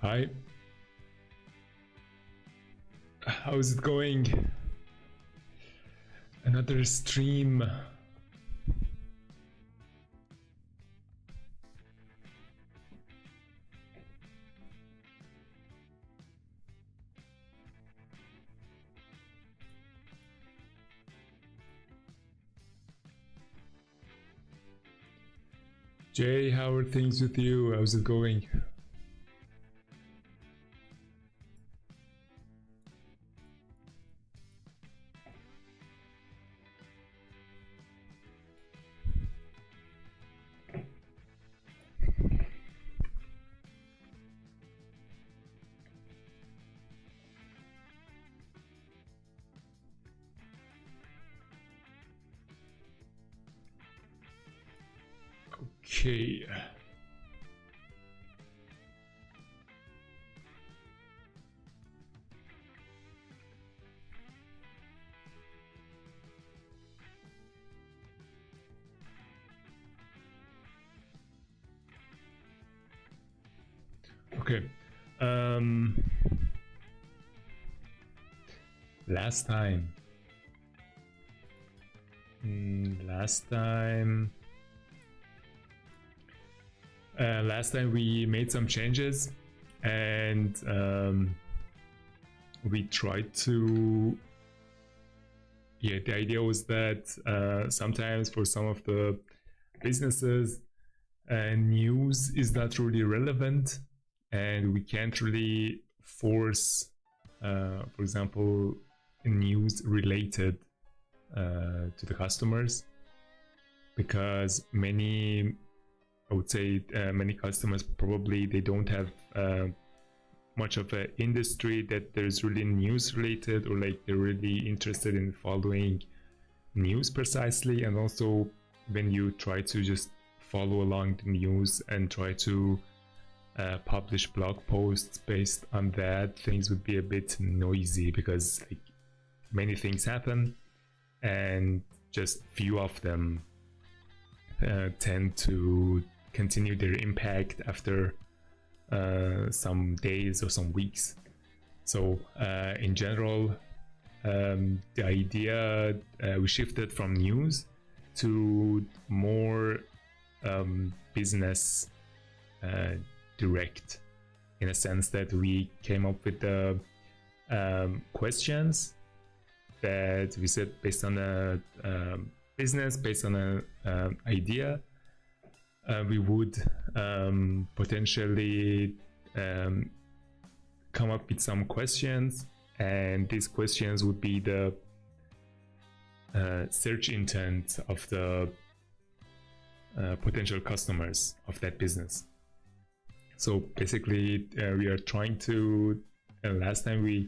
Hi. How's it going? Another stream. Jay, how are things with you? How's it going? Okay. Okay. Last time. Last time we made some changes, and we tried to. Yeah, the idea was that sometimes for some of the businesses, news is not really relevant, and we can't really force, for example, news related to the customers, because many customers probably they don't have much of an industry that there's really news related, or like they're really interested in following news precisely. And also when you try to just follow along the news and try to publish blog posts based on that, things would be a bit noisy, because like many things happen and just few of them tend to continue their impact after some days or some weeks. So in general, the idea, we shifted from news to more business direct, in a sense that we came up with the questions that we said based on a business, based on an idea. We would potentially come up with some questions, and these questions would be the search intent of the potential customers of that business. So basically, we are trying to, last time we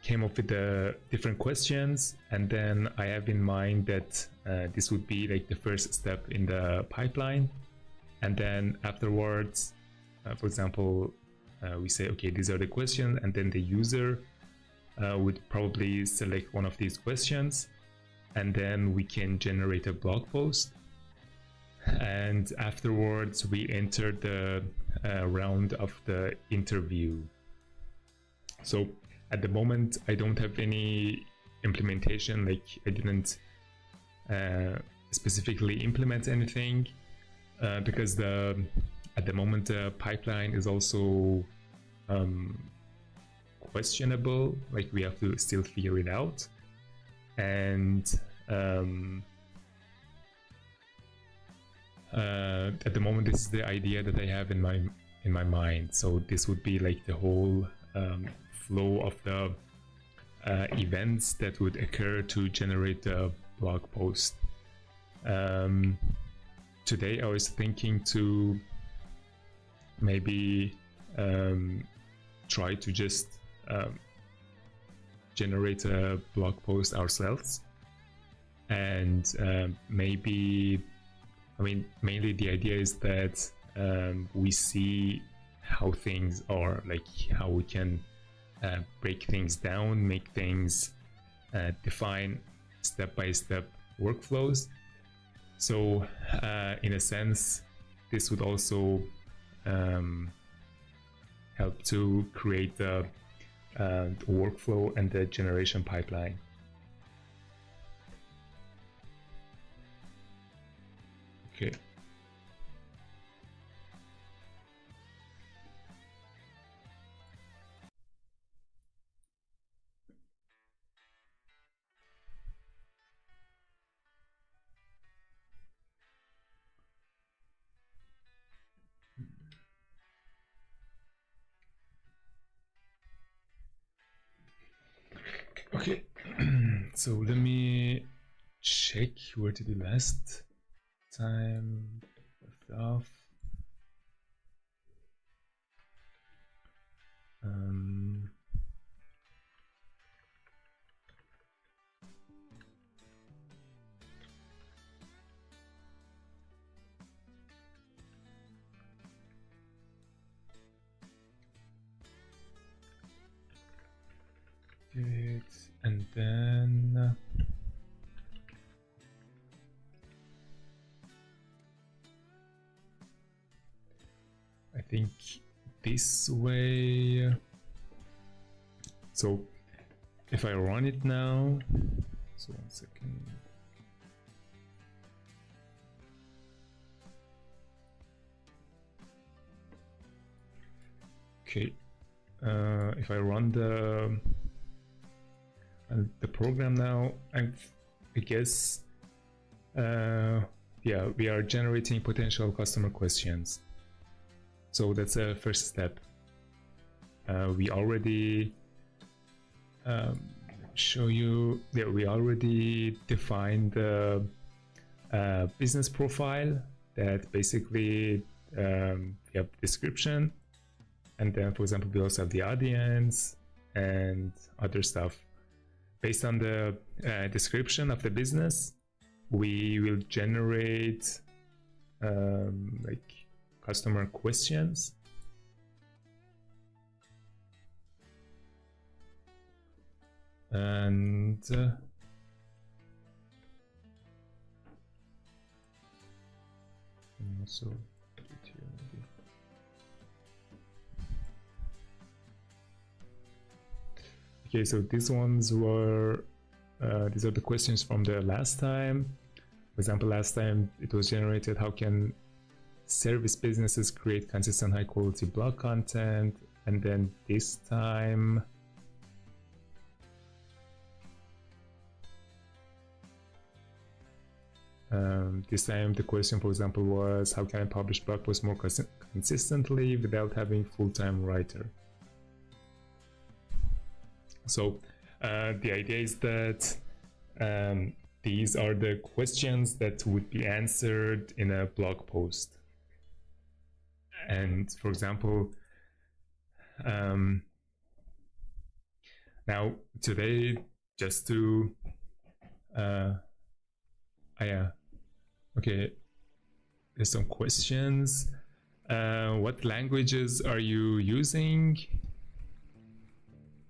came up with the different questions, and then I have in mind that this would be like the first step in the pipeline. And then afterwards, for example, we say, okay, these are the questions, and then the user would probably select one of these questions, and then we can generate a blog post. And afterwards, we enter the round of the interview. So at the moment, I don't have any implementation, like I didn't specifically implement anything, because at the moment the pipeline is also questionable, like we have to still figure it out. And at the moment, this is the idea that I have in my mind. So this would be like the whole flow of the events that would occur to generate the blog post. Today I was thinking to maybe try to just generate a blog post ourselves, and maybe, I mean, mainly the idea is that we see how things are, like how we can break things down, make things, define step-by-step workflows. So in a sense, this would also help to create the workflow and the generation pipeline. Okay. Okay, so let me check where did we last time left off. Good. And then I think this way. So if I run it now, so 1 second. Okay, if I run the program now, I guess yeah, we are generating potential customer questions. So that's a first step. We already show you that we already defined the business profile, that basically we have description, and then for example we also have the audience and other stuff. Based on the description of the business, we will generate like customer questions. And also okay, so these ones were these are the questions from the last time. For example, last time it was generated, how can service businesses create consistent high quality blog content? And then this time the question, for example, was how can I publish blog posts more consistently without having full-time writer? So the idea is that these are the questions that would be answered in a blog post. And for example, now today, just to okay, there's some questions. What languages are you using?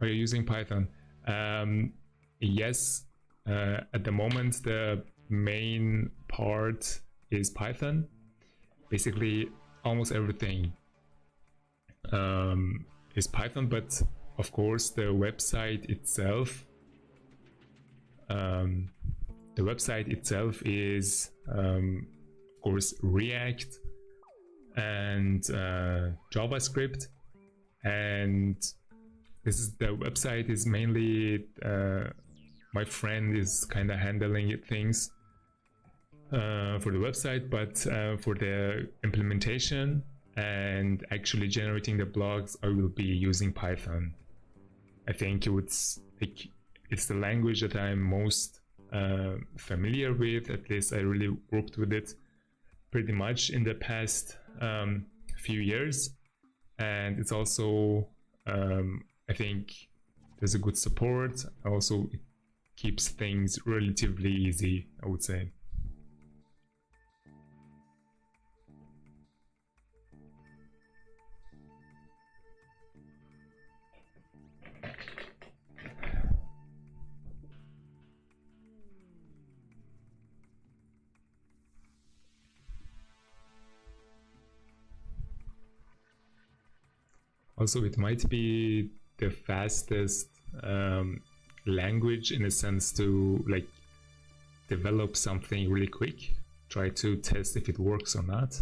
Are you using Python? Yes, at the moment the main part is Python. Basically almost everything is Python, but of course the website itself is of course React and JavaScript, and this is the website is mainly my friend is kind of handling things for the website, but for the implementation and actually generating the blogs, I will be using Python. I think it's the language that I'm most familiar with. At least I really worked with it pretty much in the past few years, and it's also I think there's a good support. Also, it keeps things relatively easy, I would say. Also, it might be the fastest language in a sense to like develop something really quick, try to test if it works or not.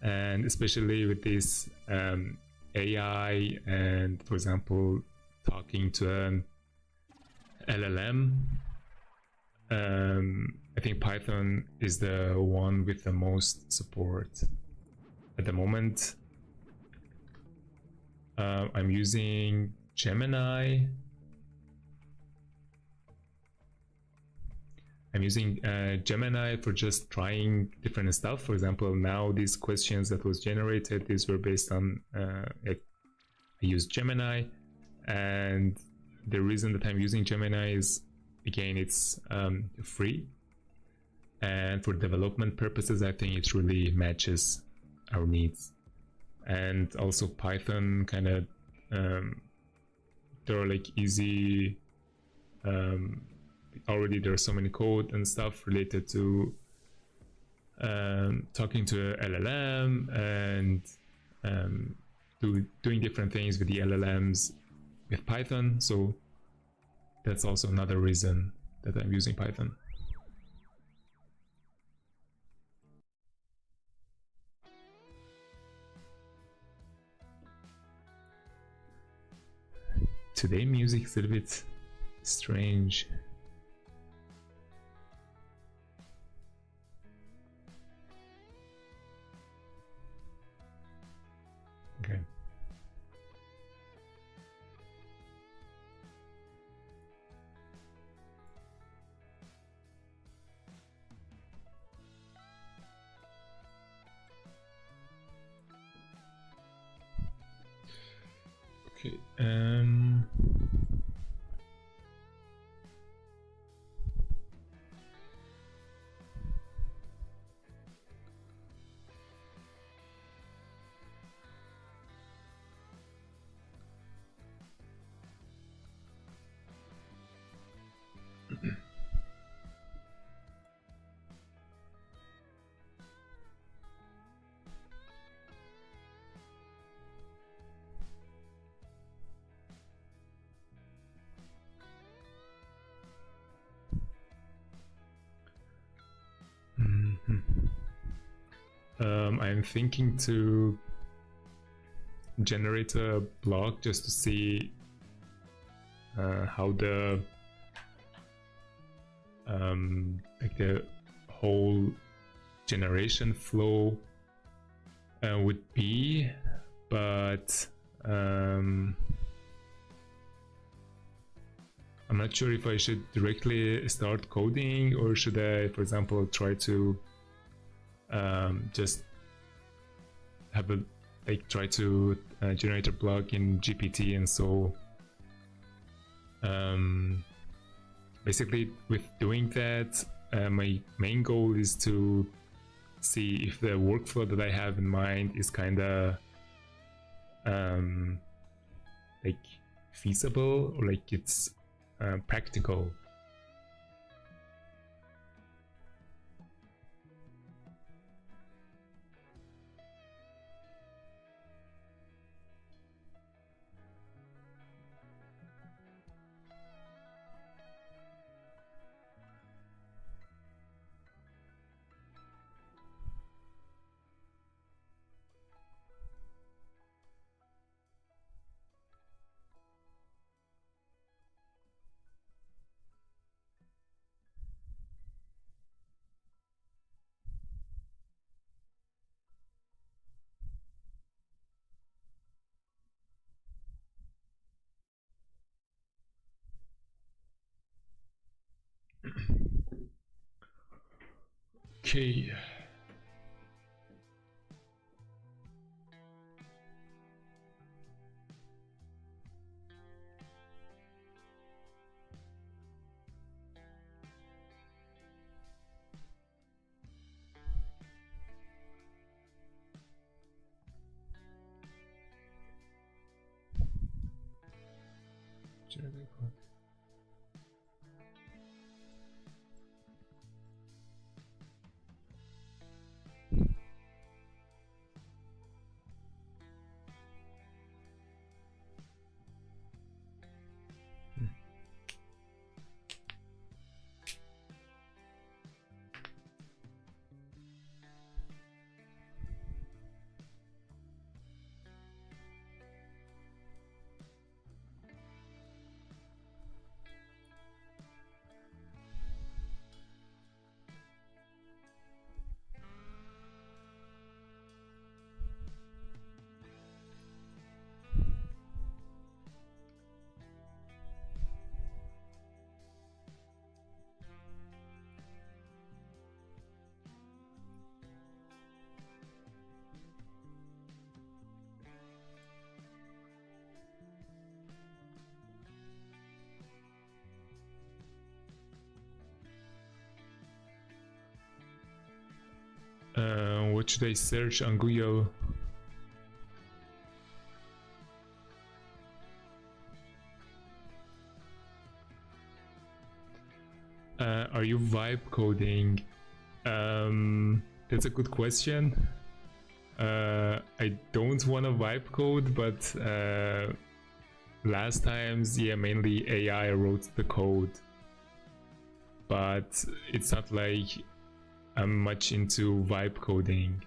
And especially with this AI and, for example, talking to an LLM, I think Python is the one with the most support at the moment. I'm using Gemini. I'm using Gemini for just trying different stuff. For example, now these questions that was generated, these were based on, I used Gemini. And the reason that I'm using Gemini is, again, it's free. And for development purposes, I think it really matches our needs. And also Python kind of, there are like easy, already there are so many code and stuff related to talking to a LLM and doing different things with the LLMs with Python. So that's also another reason that I'm using Python. Today music is a little bit strange. Okay. Okay. I'm thinking to generate a blog just to see how the like the whole generation flow would be, but I'm not sure if I should directly start coding or should I, for example, try to just have a try to generate a blog in GPT. And so basically with doing that, my main goal is to see if the workflow that I have in mind is kind of like feasible or like it's practical. Okay. What should I search on Google? Are you vibe coding? That's a good question. I don't want to vibe code, but last times, yeah, mainly AI wrote the code. But it's not like I'm much into vibe coding.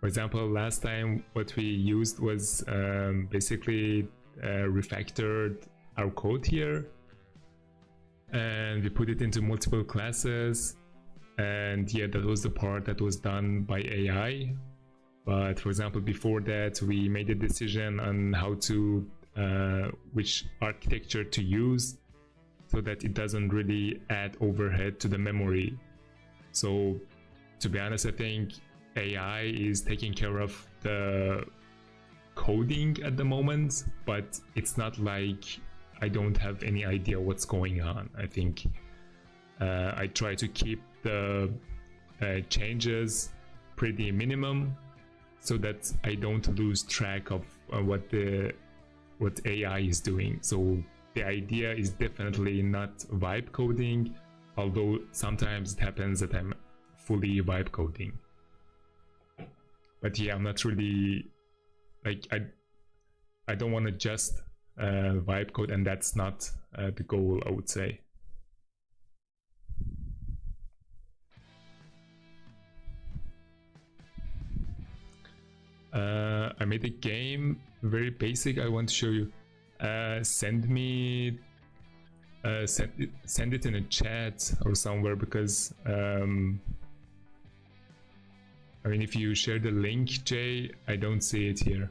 For example, last time what we used was basically refactored our code here, and we put it into multiple classes, and yeah, that was the part that was done by AI. But for example, before that, we made a decision on how to which architecture to use so that it doesn't really add overhead to the memory. So to be honest, I think AI is taking care of the coding at the moment, but it's not like I don't have any idea what's going on. I think I try to keep the changes pretty minimum so that I don't lose track of what AI is doing. So the idea is definitely not vibe coding, although sometimes it happens that I'm fully vibe coding. But yeah, I'm not really like I don't want to just vibe code, and that's not the goal, I would say. I made a game, very basic. I want to show you. Send it in a chat or somewhere, because I mean, if you share the link, Jay, I don't see it here.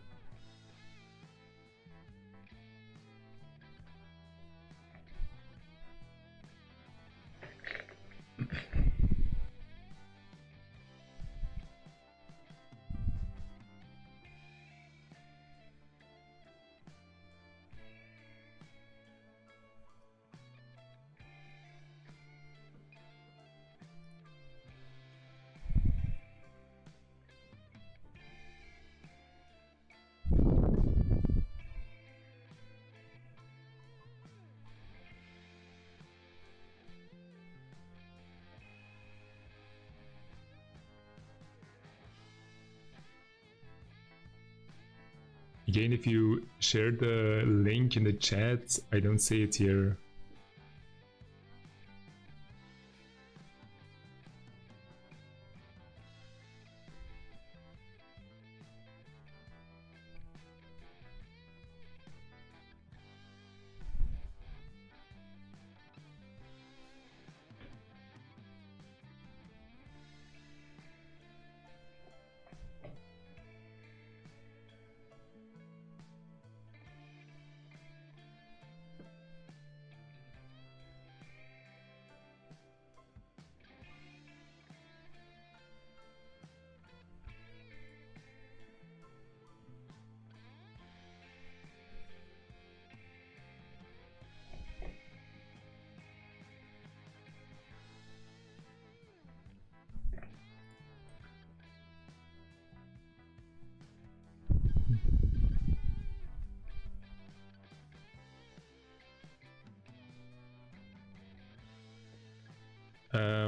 Again, if you share the link in the chat, I don't see it here.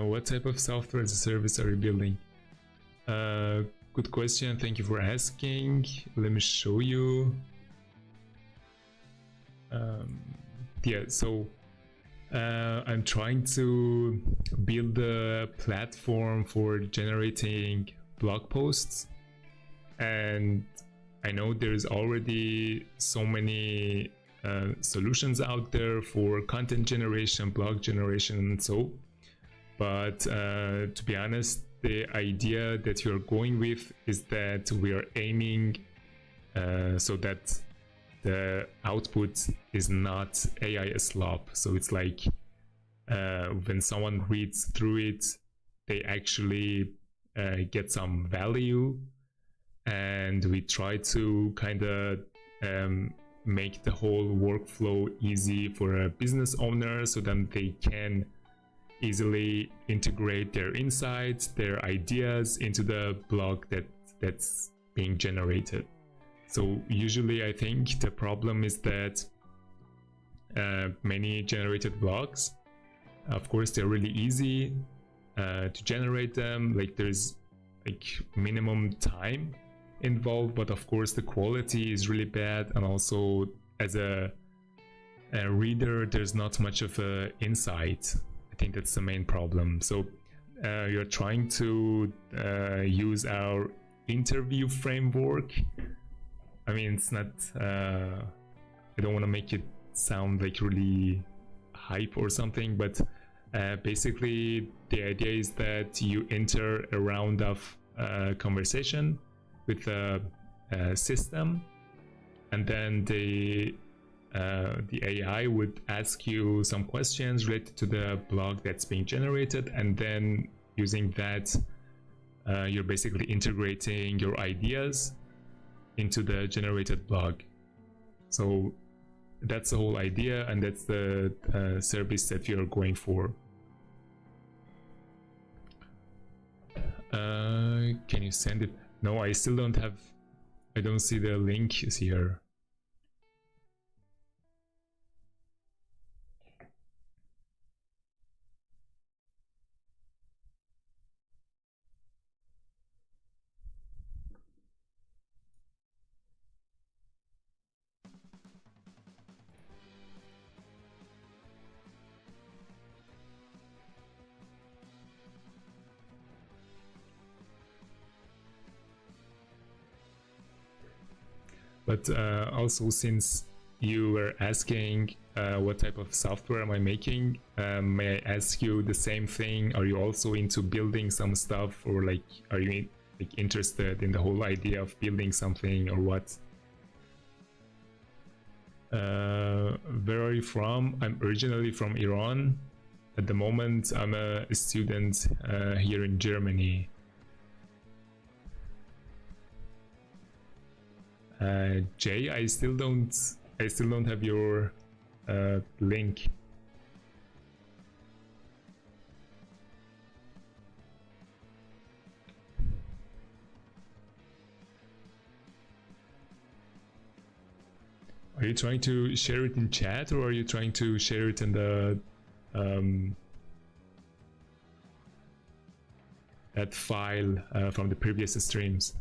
What type of software as a service are you building? Good question. Thank you for asking. Let me show you. Yeah, so I'm trying to build a platform for generating blog posts, and I know there's already so many solutions out there for content generation, blog generation, and so. But to be honest, the idea that you're going with is that we are aiming so that the output is not AI slop. So it's like when someone reads through it, they actually get some value, and we try to kind of make the whole workflow easy for a business owner, so then they can easily integrate their insights, their ideas into the blog that's being generated. So usually I think the problem is that many generated blogs, of course, they're really easy to generate them. Like there's like minimum time involved, but of course the quality is really bad, and also as a reader there's not much of a insight. I think that's the main problem. So you're trying to use our interview framework. I mean, it's not I don't want to make it sound like really hype or something, but basically the idea is that you enter a round of conversation with a system, and then the AI would ask you some questions related to the blog that's being generated, and then using that you're basically integrating your ideas into the generated blog. So that's the whole idea, and that's the service that you're going for. Can you send it? No, I still don't have, I don't see the link here. But also, since you were asking what type of software am I making, may I ask you the same thing? Are you also into building some stuff, or like are you like interested in the whole idea of building something, or what? Where are you from? I'm originally from Iran. At the moment I'm a student here in Germany. Jay, I still don't have your link. Are you trying to share it in chat, or are you trying to share it in the that file from the previous streams?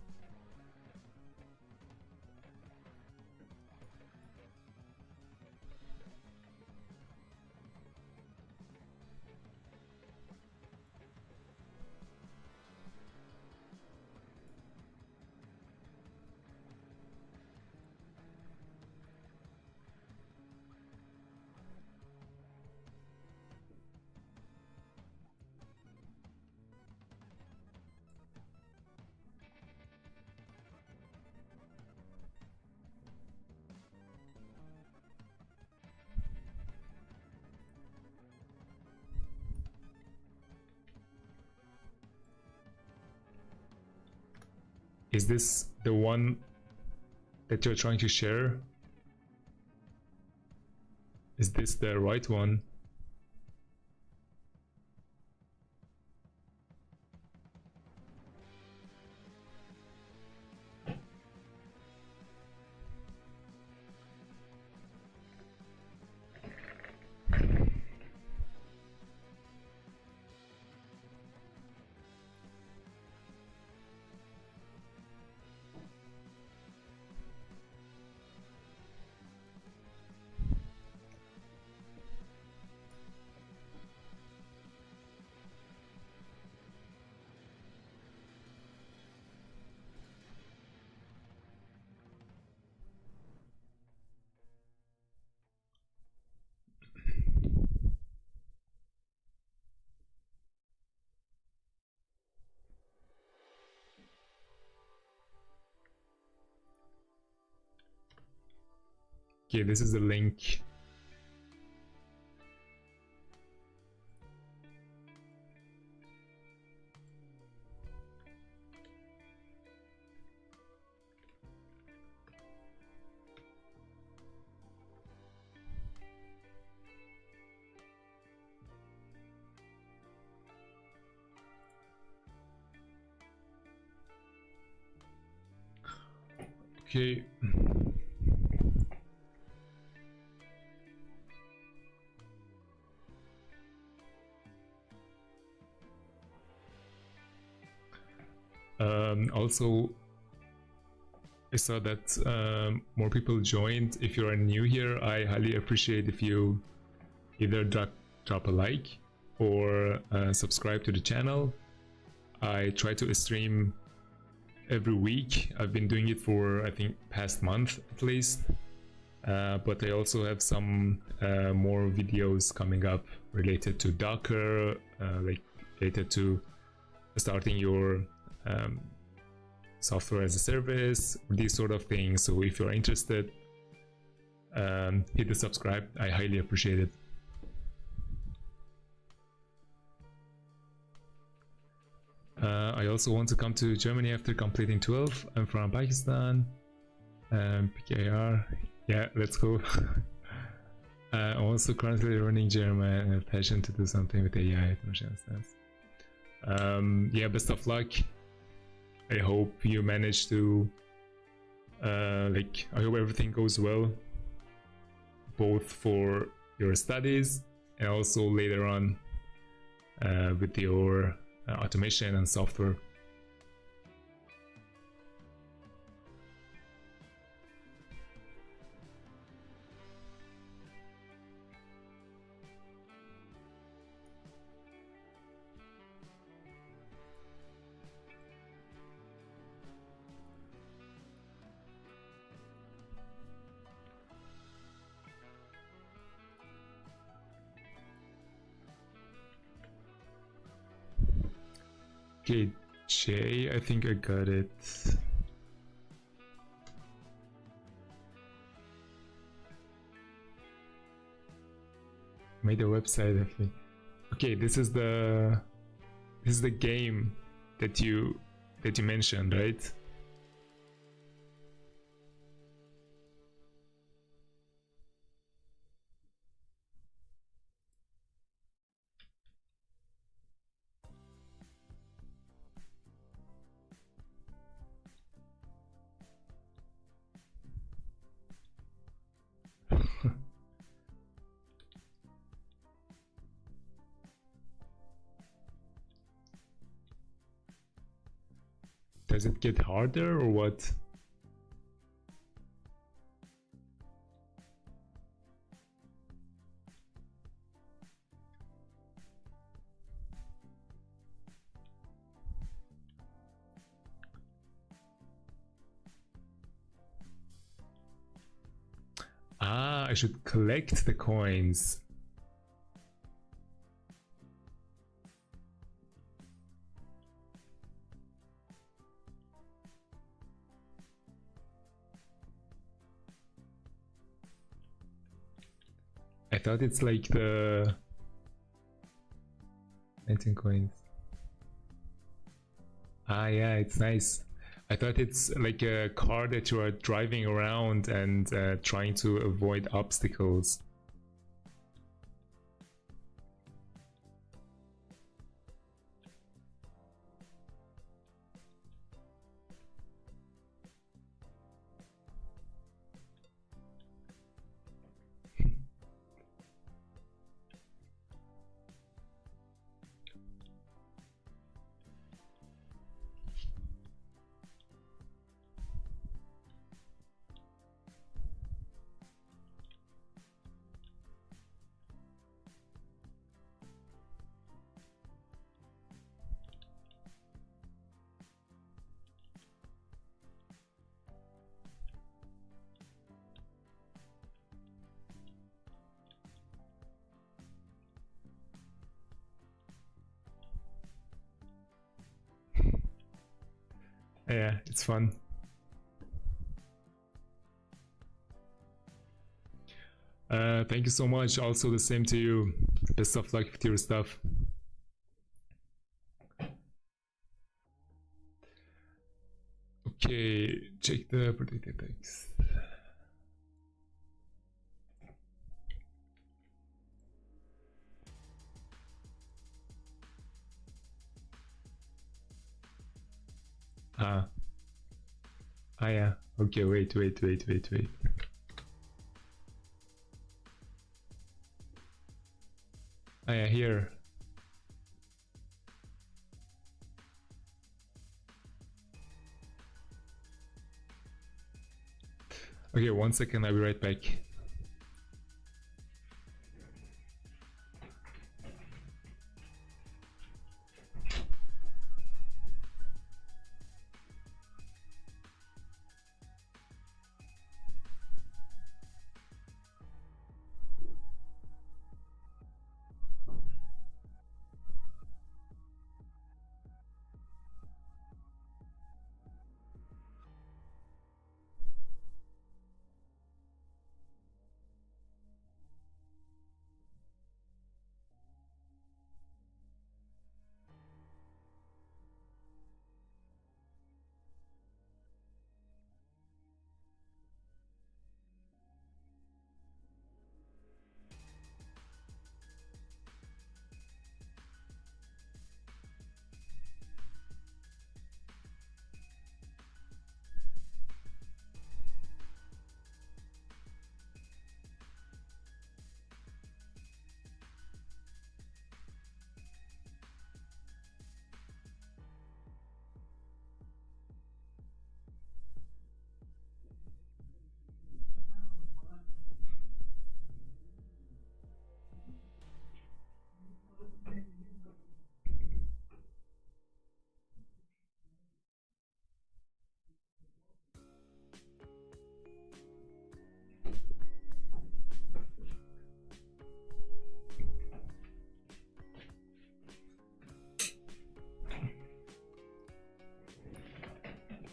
Is this the one that you're trying to share? Is this the right one? Okay, this is the link. Okay. Also, I saw that more people joined. If you are new here, I highly appreciate if you either drop a like or subscribe to the channel. I try to stream every week. I've been doing it for, I think, past month at least. But I also have some more videos coming up related to Docker, like related to starting your software as a service, these sort of things. So if you're interested, hit the subscribe. I highly appreciate it. I also want to come to Germany after completing 12. I'm from Pakistan. PKR. Yeah, let's go. I'm also currently learning German and have passion to do something with AI. Yeah, best of luck. I hope you manage to I hope everything goes well, both for your studies and also later on with your automation and software. Okay, Jay, I think I got it. Made a website, I think. Okay, this is the game that you mentioned, right? Does it get harder or what? Ah, I should collect the coins. I thought it's like the 19 coins. Ah, yeah, it's nice. I thought it's like a car that you are driving around and trying to avoid obstacles. Yeah, it's fun. Thank you so much. Also the same to you. Best of luck with your stuff. Okay, check the predicted text. Ah, yeah, Okay, wait. Oh yeah, here. Okay, 1 second, I'll be right back.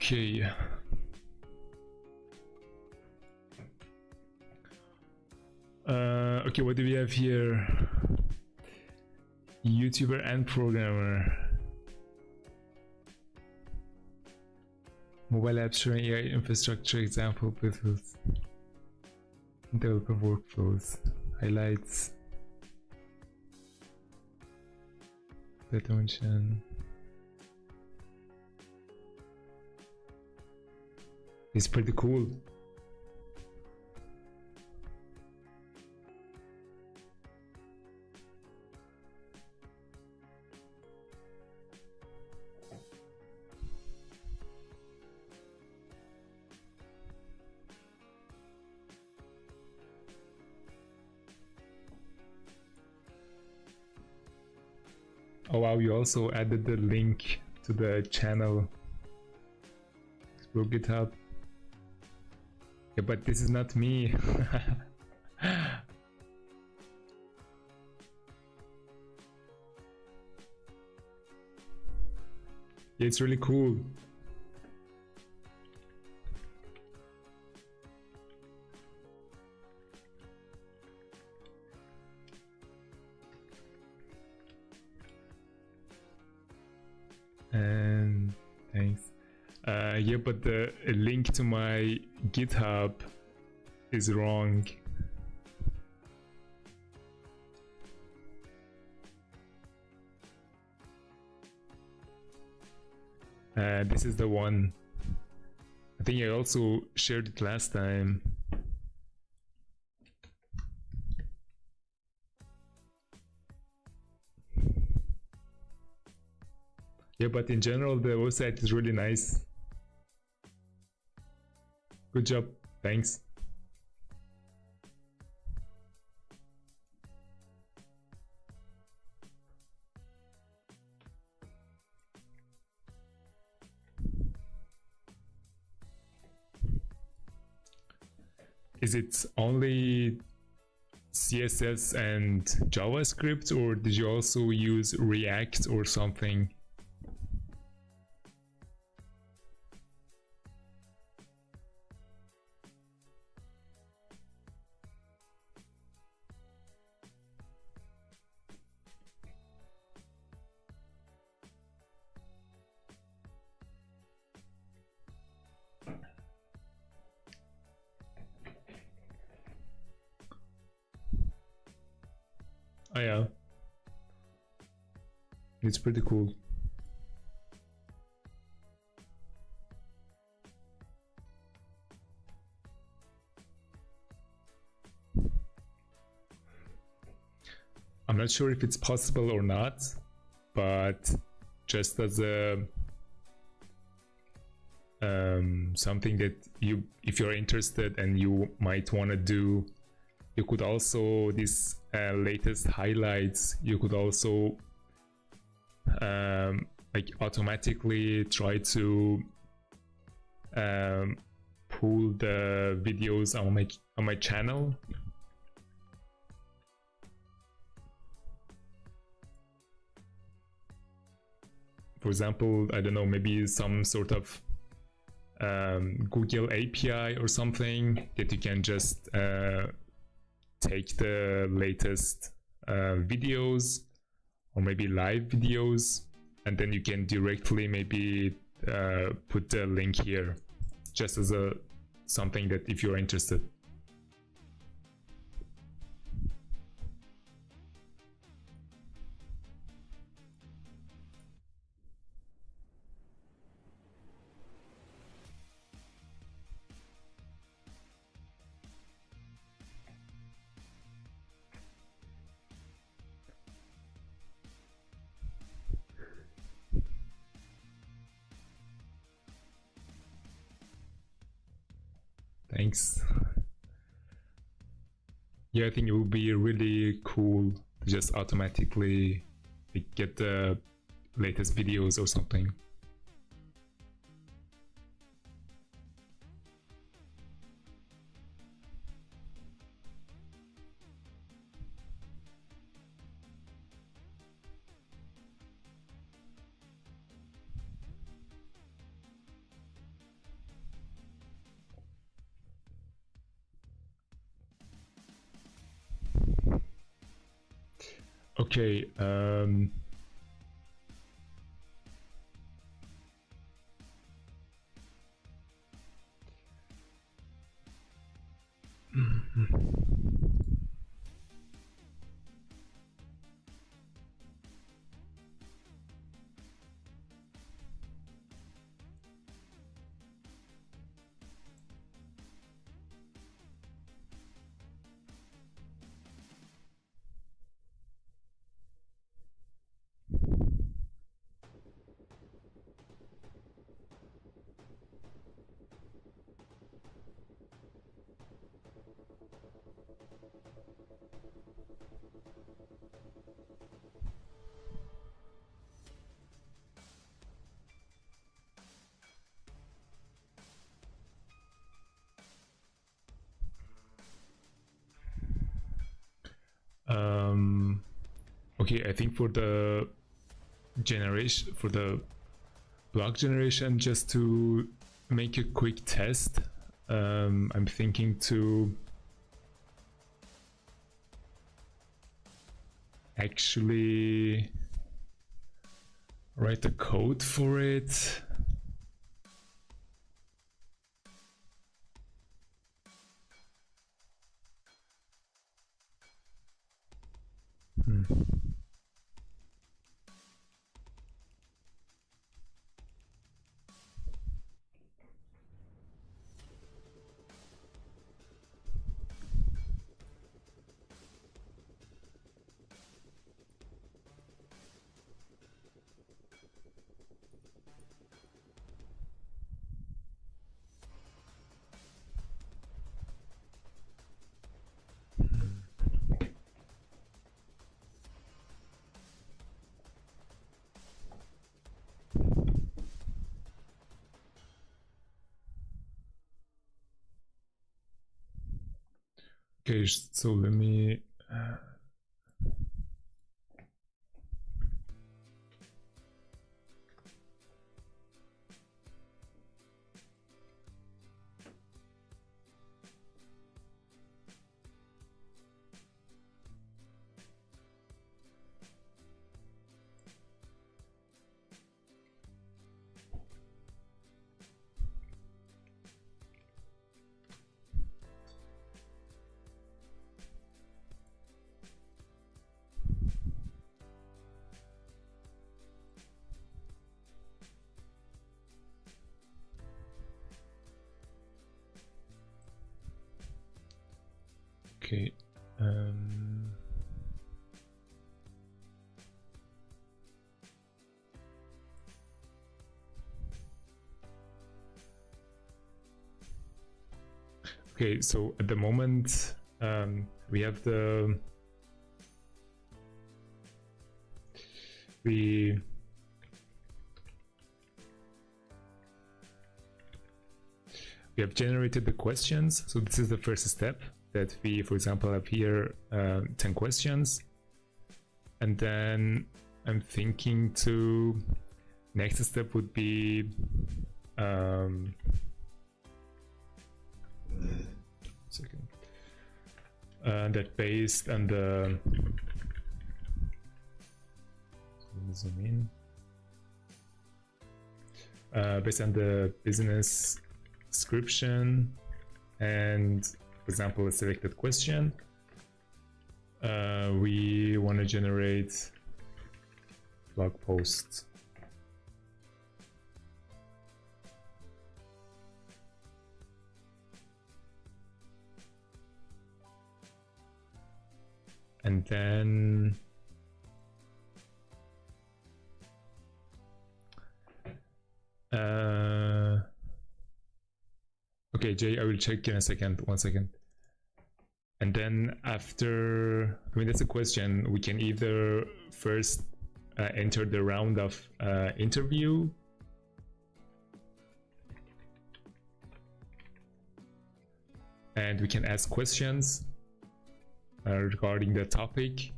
Okay. Okay, what do we have here? YouTuber and programmer. Mobile apps showing AI infrastructure example with developer workflows. Highlights. Attention. It's pretty cool. Oh wow, you also added the link to the channel. Explore GitHub. Yeah, but this is not me. Yeah, it's really cool. And thanks. Yeah, but the link to my GitHub is wrong. This is the one. I think I also shared it last time. Yeah, but in general, the website is really nice. Good job. Thanks. Is it only CSS and JavaScript, or did you also use React or something? Oh yeah, it's pretty cool. not sure if it's possible or not, but just as a something that you, if you're interested and you might want to do, you could also, this latest highlights, you could also like automatically try to pull the videos on my channel. For example, I don't know, maybe some sort of Google API or something that you can just take the latest videos or maybe live videos, and then you can directly maybe put the link here, just as a something that if you're interested. Thanks. Yeah, I think it would be really cool to just automatically get the latest videos or something. Okay, okay, I think for the generation, for the block generation, just to make a quick test, I'm thinking to actually write the code for it. Okay, so let me okay. Okay, so at the moment we have we have generated the questions. So this is the first step, that we, for example, have here 10 questions. And then I'm thinking to next step would be that based on the zoom in, based on the business description and, for example, a selected question, we want to generate blog posts. And then okay, Jay, I will check in a second, 1 second. And then after, I mean, that's a question. We can either first enter the round of interview, and we can ask questions regarding the topic.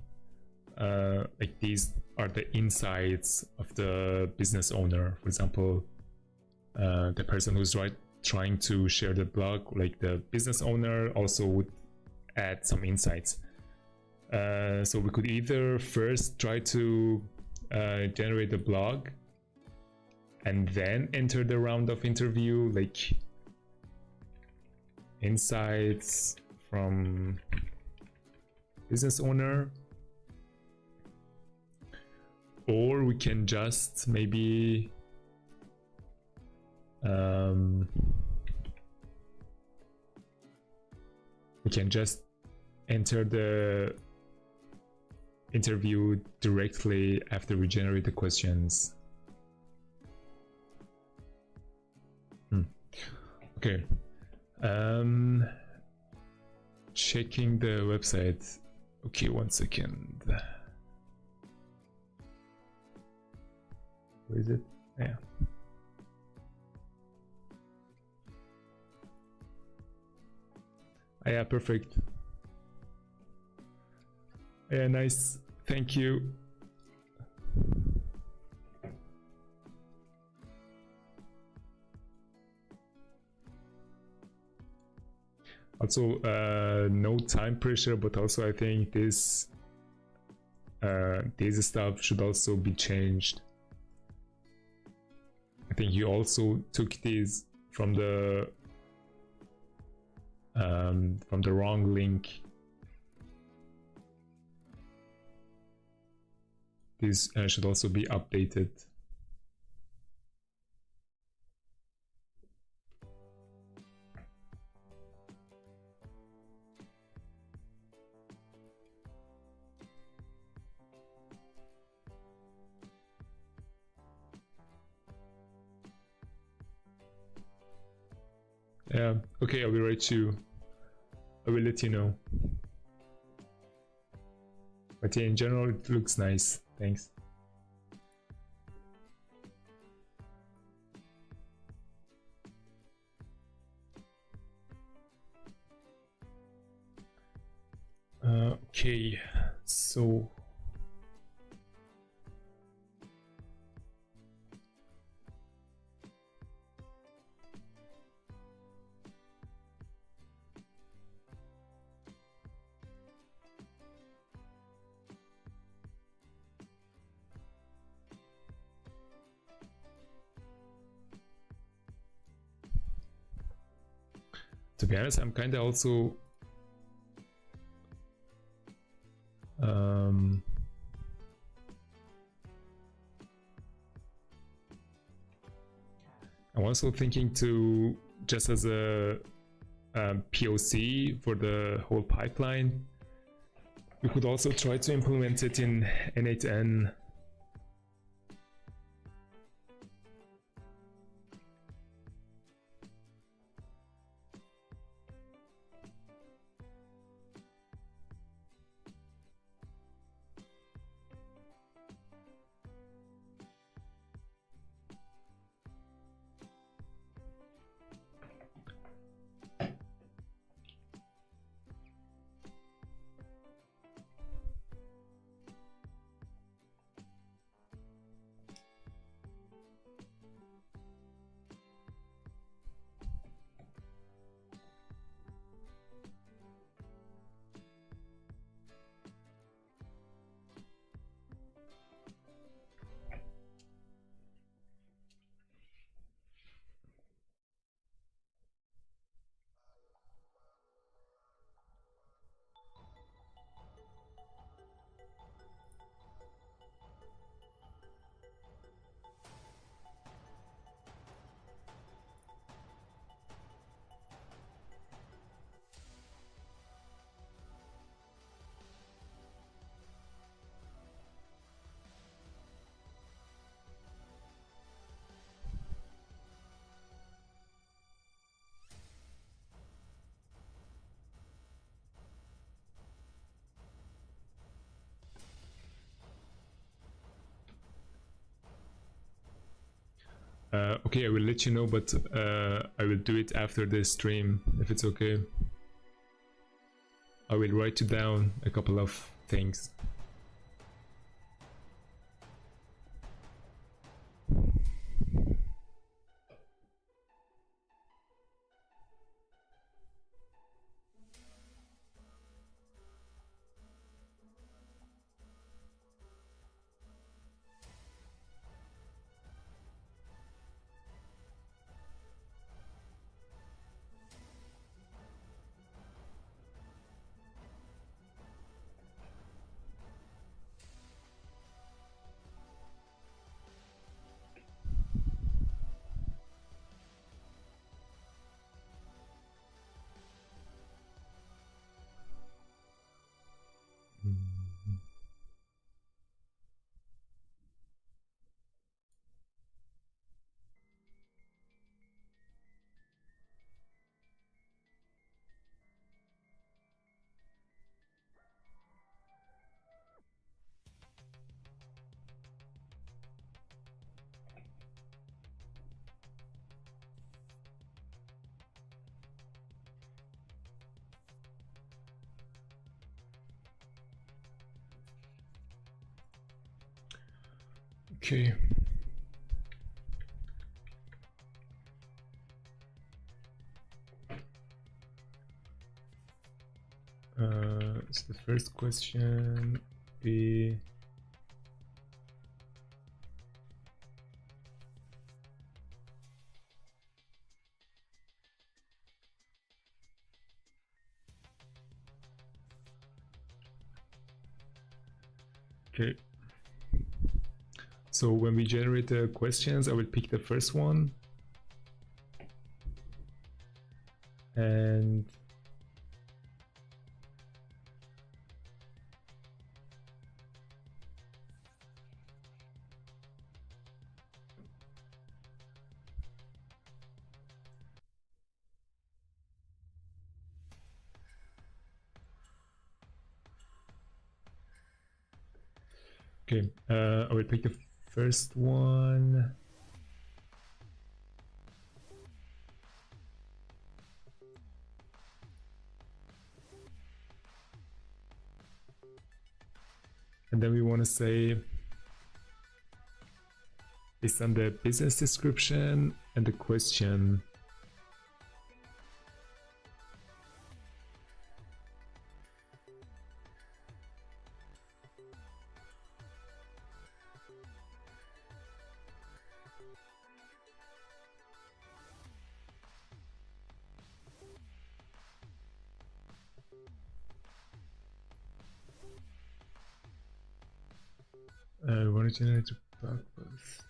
Like these are the insights of the business owner. For example, the person who's trying to share the blog, like the business owner, also would add some insights. So we could either first try to generate the blog and then enter the round of interview, like insights from business owner, or we can just maybe we can just enter the interview directly after we generate the questions. Okay, checking the website. Okay, 1 second. Where is it? Yeah. Yeah, perfect. Yeah, nice. Thank you. Also, no time pressure, but also I think this stuff should also be changed. I think you also took this from the wrong link. This should also be updated. Yeah, okay, I will let you know. But yeah, in general, it looks nice. Thanks. Okay, so to be honest, I'm kind of also I'm also thinking to, just as a POC for the whole pipeline, we could also try to implement it in N8N. Okay, I will let you know, but I will do it after the stream, if it's okay. I will write you down a couple of things. Okay. So the first question be okay. So when we generate the questions, I will pick the first one and okay, I will pick the first one. And then we want to say, based on the business description and the question, I want to generate a blog post.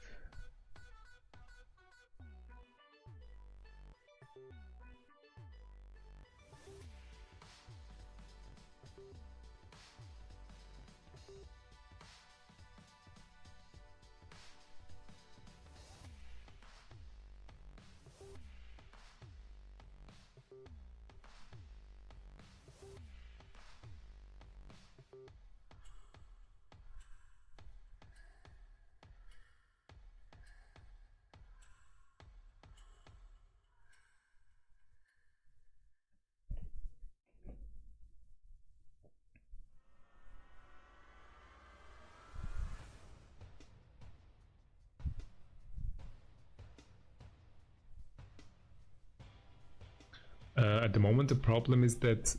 At the moment, the problem is that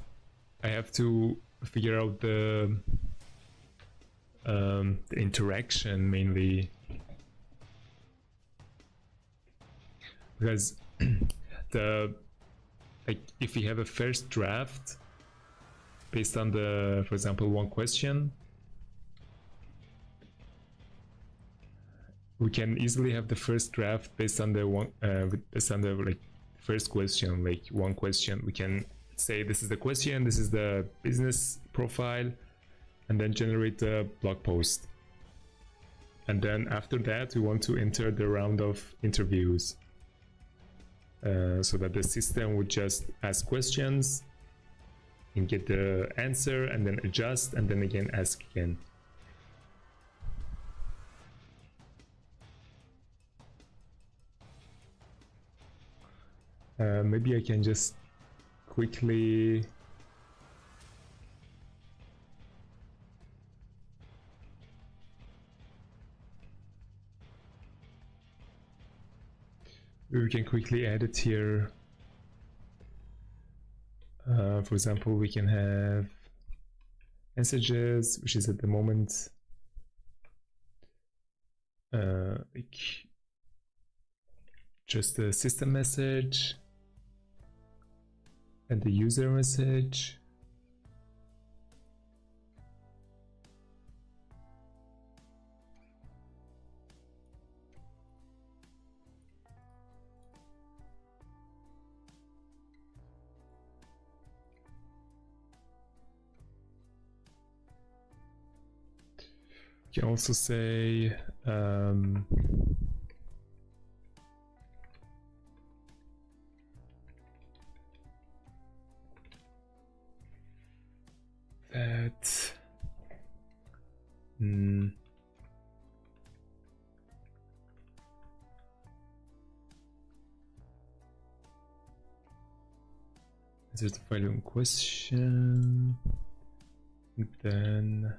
I have to figure out the interaction mainly, because the if we have a first draft based on the, for example, one question, we can easily have the first draft based on the one based on the like first question, like one question. We can say this is the question, this is the business profile, and then generate the blog post. And then after that, we want to enter the round of interviews, so that the system would just ask questions and get the answer, and then adjust, and then again ask again. Maybe I can just quickly add it here. For example, we can have messages, which is at the moment like just a system message and the user message. You can also say that this is the following question, and then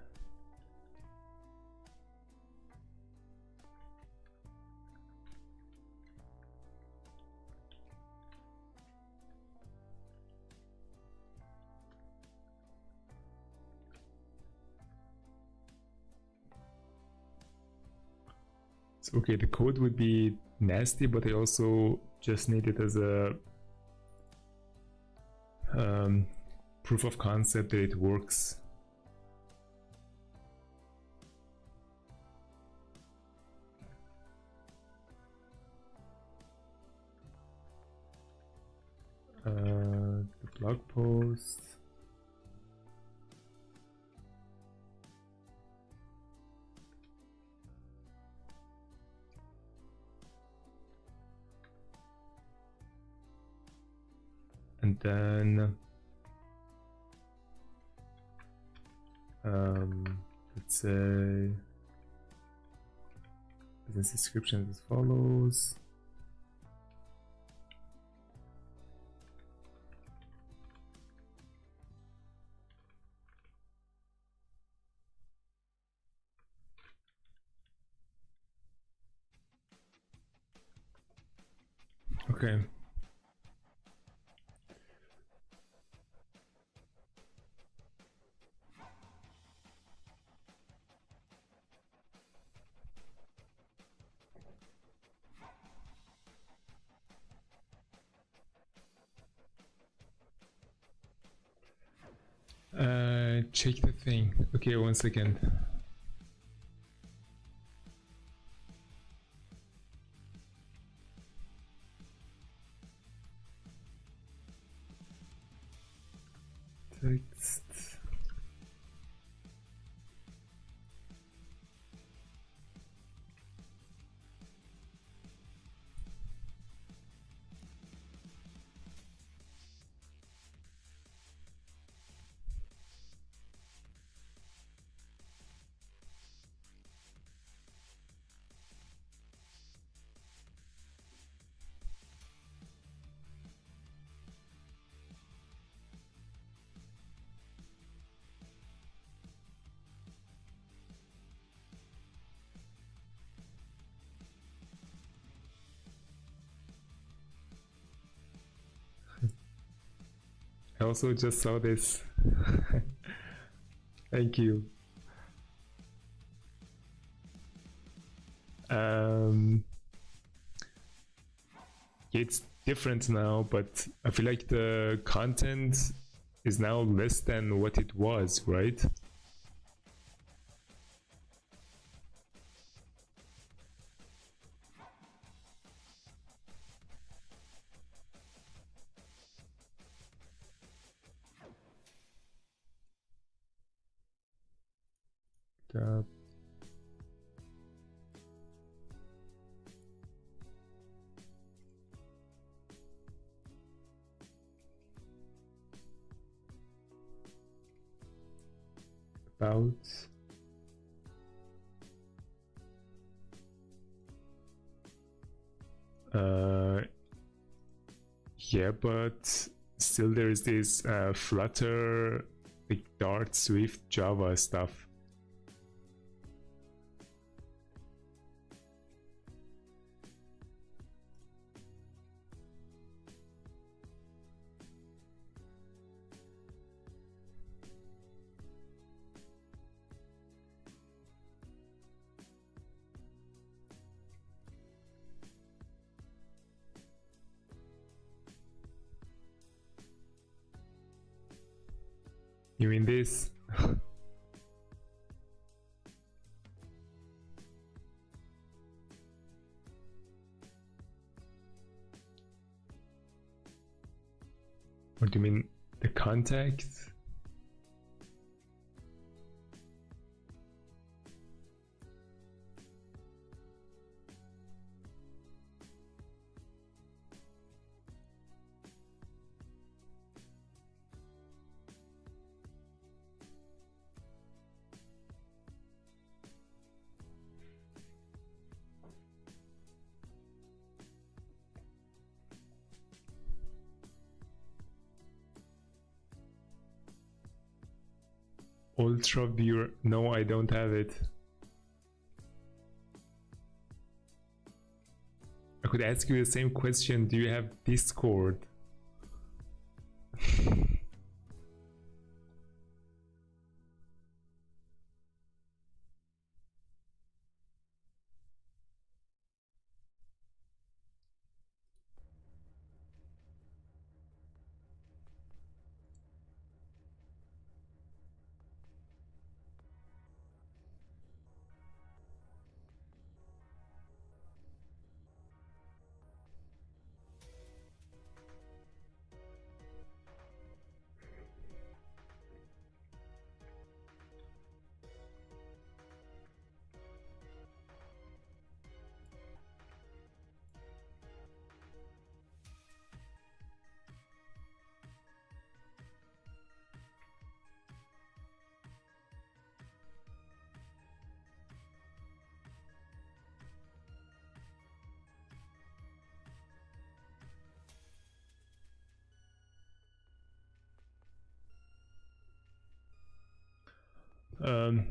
so, okay, the code would be nasty, but I also just need it as a proof of concept that it works. The blog post. And then let's say business description as follows. Okay. Check the thing. Okay, 1 second. Text. I also just saw this. Thank you. It's different now, but I feel like the content is now less than what it was, right? About Yeah, but still there is this Flutter, like Dart, Swift, Java stuff. You mean this? Or do you mean the contact? Ultra viewer? No, I don't have it. I could ask you the same question. Do you have Discord?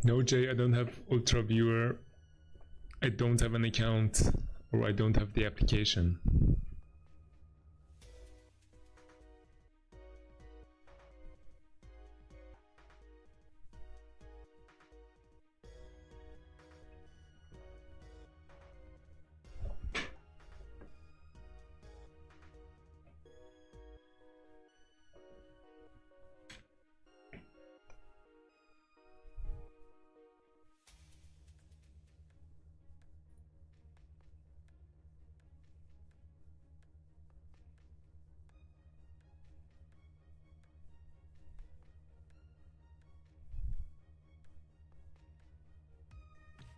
No, Jay, I don't have Ultra Viewer. I don't have an account, or I don't have the application.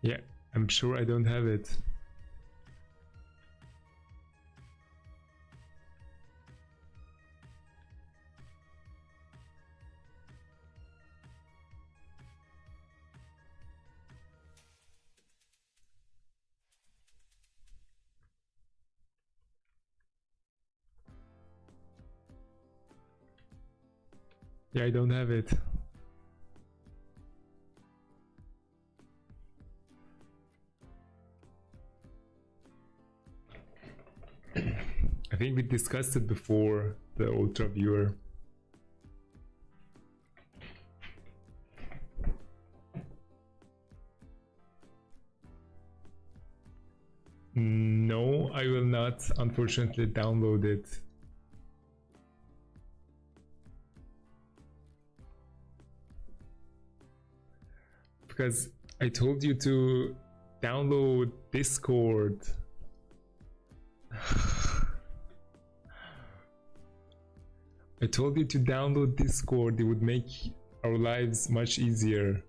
Yeah, I'm sure I don't have it. Yeah, I don't have it. I think we discussed it before, the Ultra Viewer. No, I will not, unfortunately, download it. Because I told you to download Discord. I told you to download Discord, it would make our lives much easier.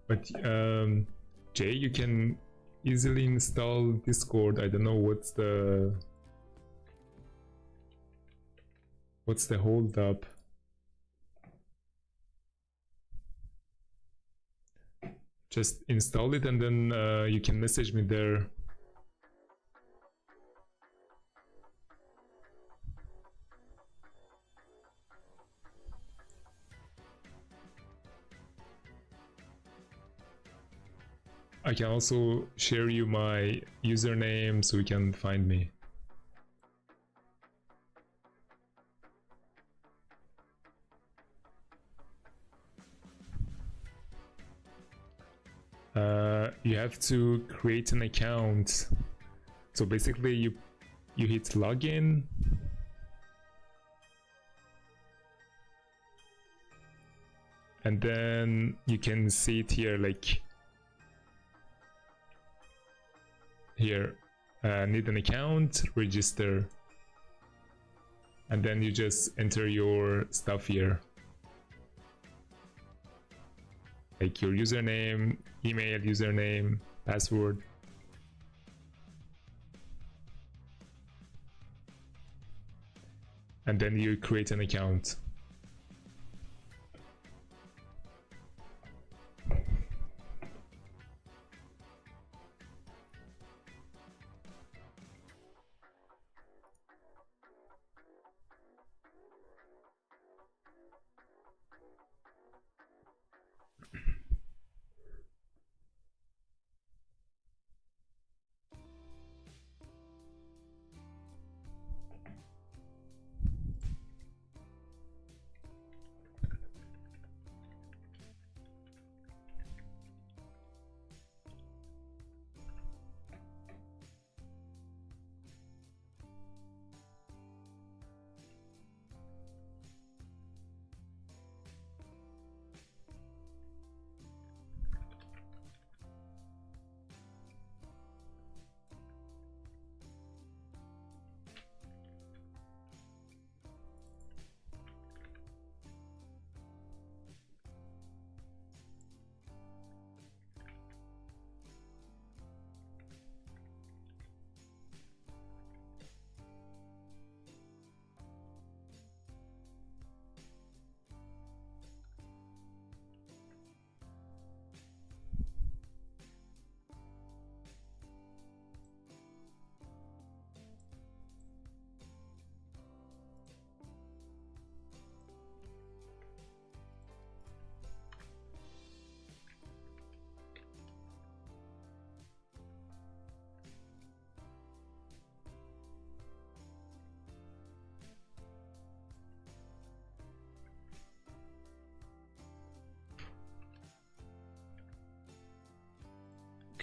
But Jay, you can easily install Discord. I don't know what's the hold up. Just install it and then you can message me there. I can also share you my username so you can find me. You have to create an account. So basically you hit login. And then you can see it here, like here, need an account, register. And then you just enter your stuff here. Like your username, email, username, password. And then you create an account.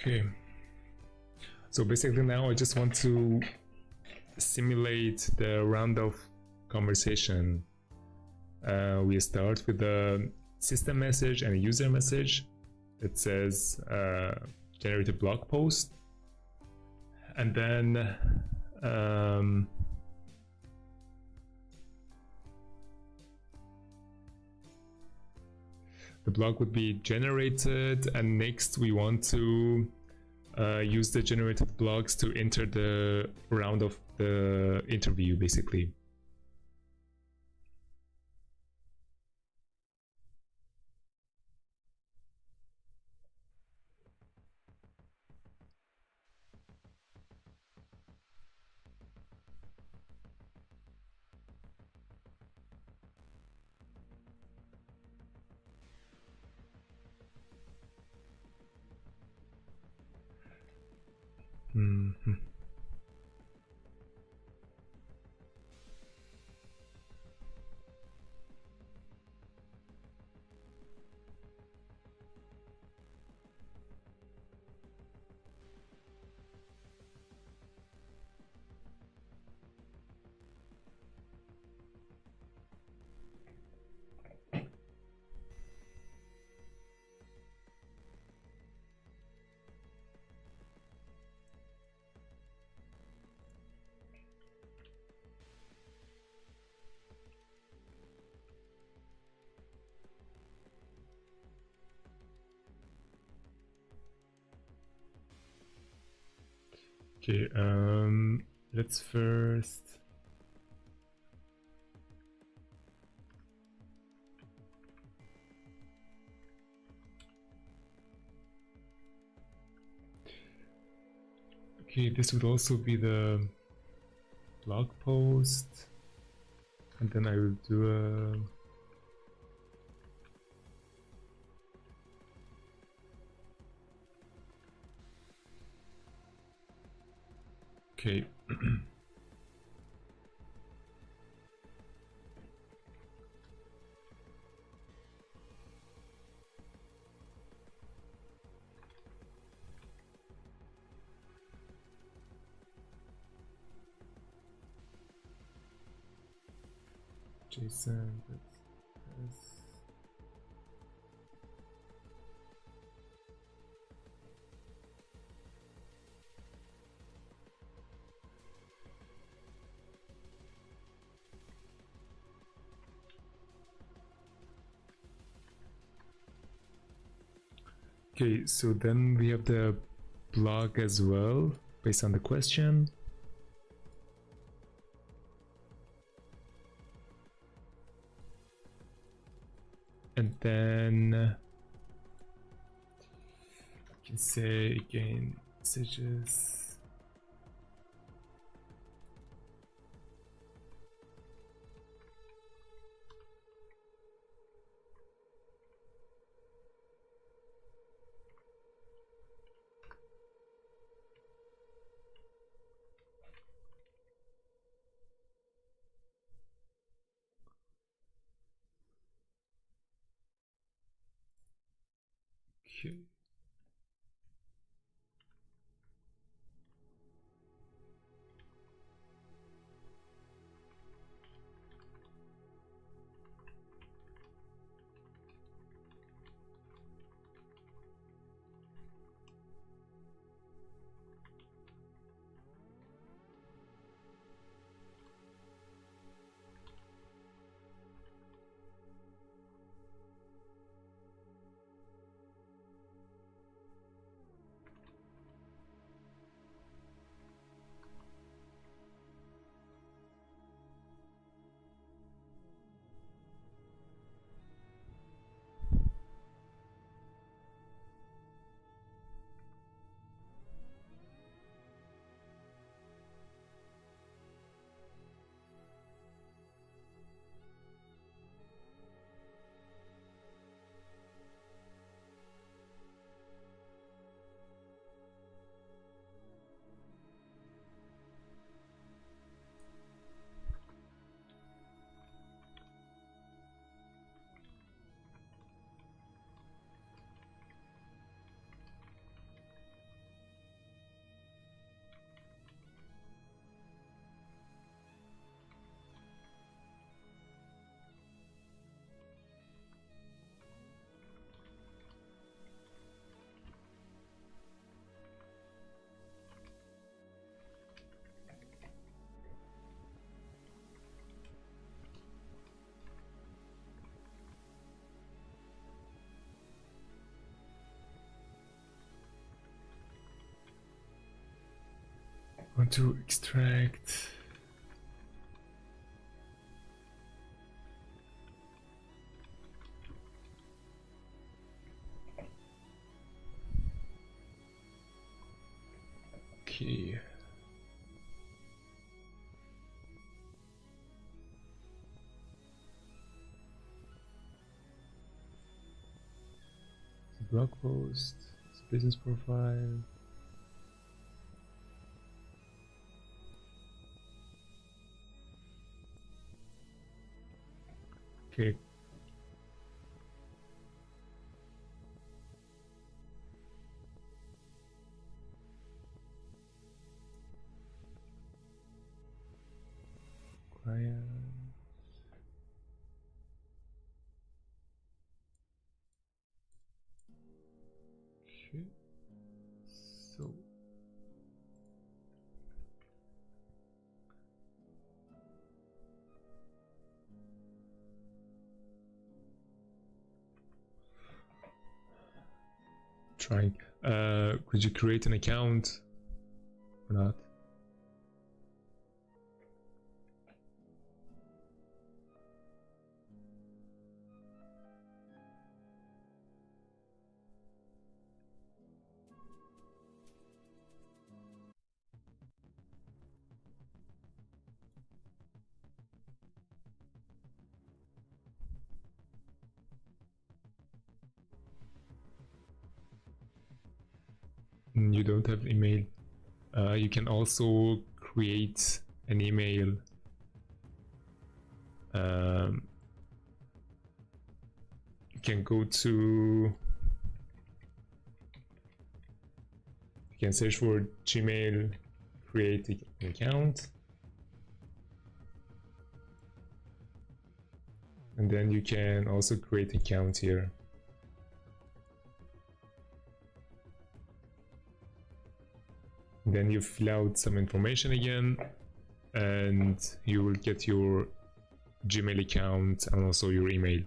Okay, so basically now I just want to simulate the round of conversation. We start with a system message and a user message that says generate a blog post, and then the blog would be generated, and next we want to use the generated blogs to enter the round of the interview, basically. Mm-hmm. Okay, let's first okay, this would also be the blog post, and then I will do a okay. JSON, that's okay, so then we have the blog as well, based on the question. And then I can say again messages. Okay. Want to extract. Okay. Blog post, business profile. Okay. Client. Okay. So trying. Could you create an account? or not. You don't have email. You can also create an email. You can go to, you can search for Gmail, create an account, and then you can also create an account here. Then you fill out some information again, and you will get your Gmail account and also your email.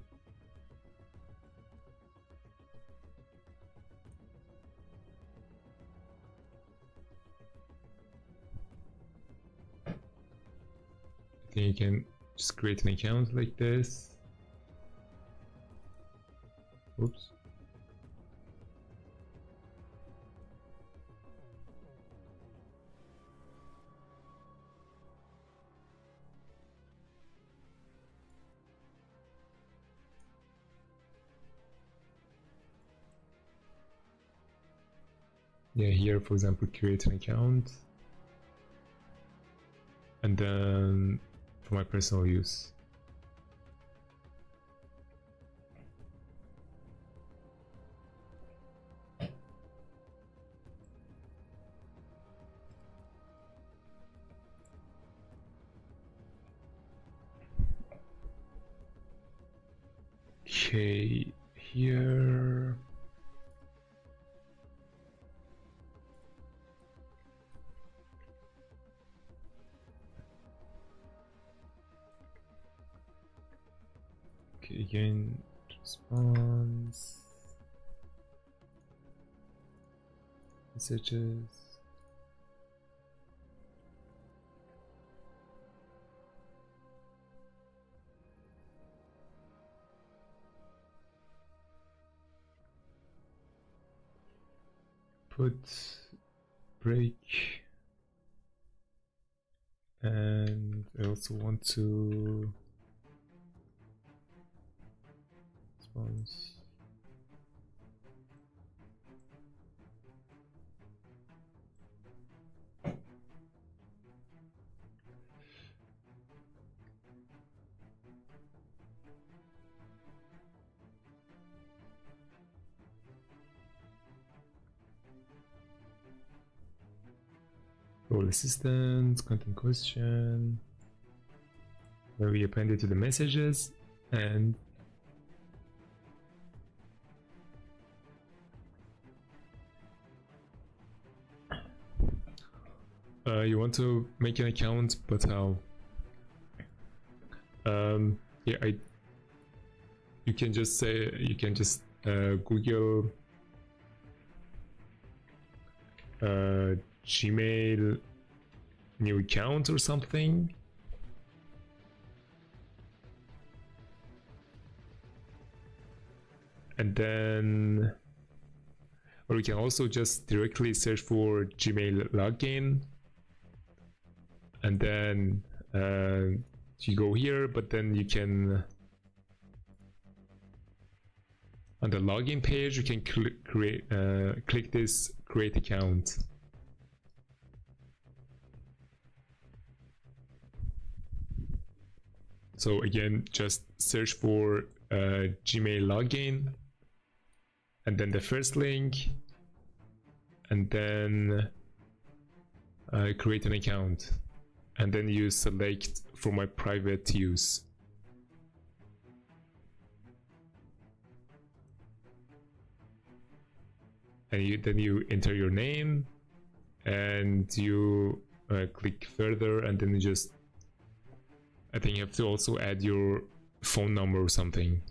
Then you can just create an account like this. Oops. Yeah, here for example, create an account, and then for my personal use. Okay, here. Okay, again, response, messages. Put break, and I also want to response. Role assistant, content question, where we append it to the messages, and you want to make an account, but how? Yeah, you can just say, you can just Google Gmail new account or something, and then, or you can also just directly search for Gmail login, and then you go here, but then you can, on the login page, you can click this create account. So again, just search for Gmail login, and then the first link, and then create an account, and then you select for my private use. And then you enter your name, and you click further, and then you just, I think you have to also add your phone number or something.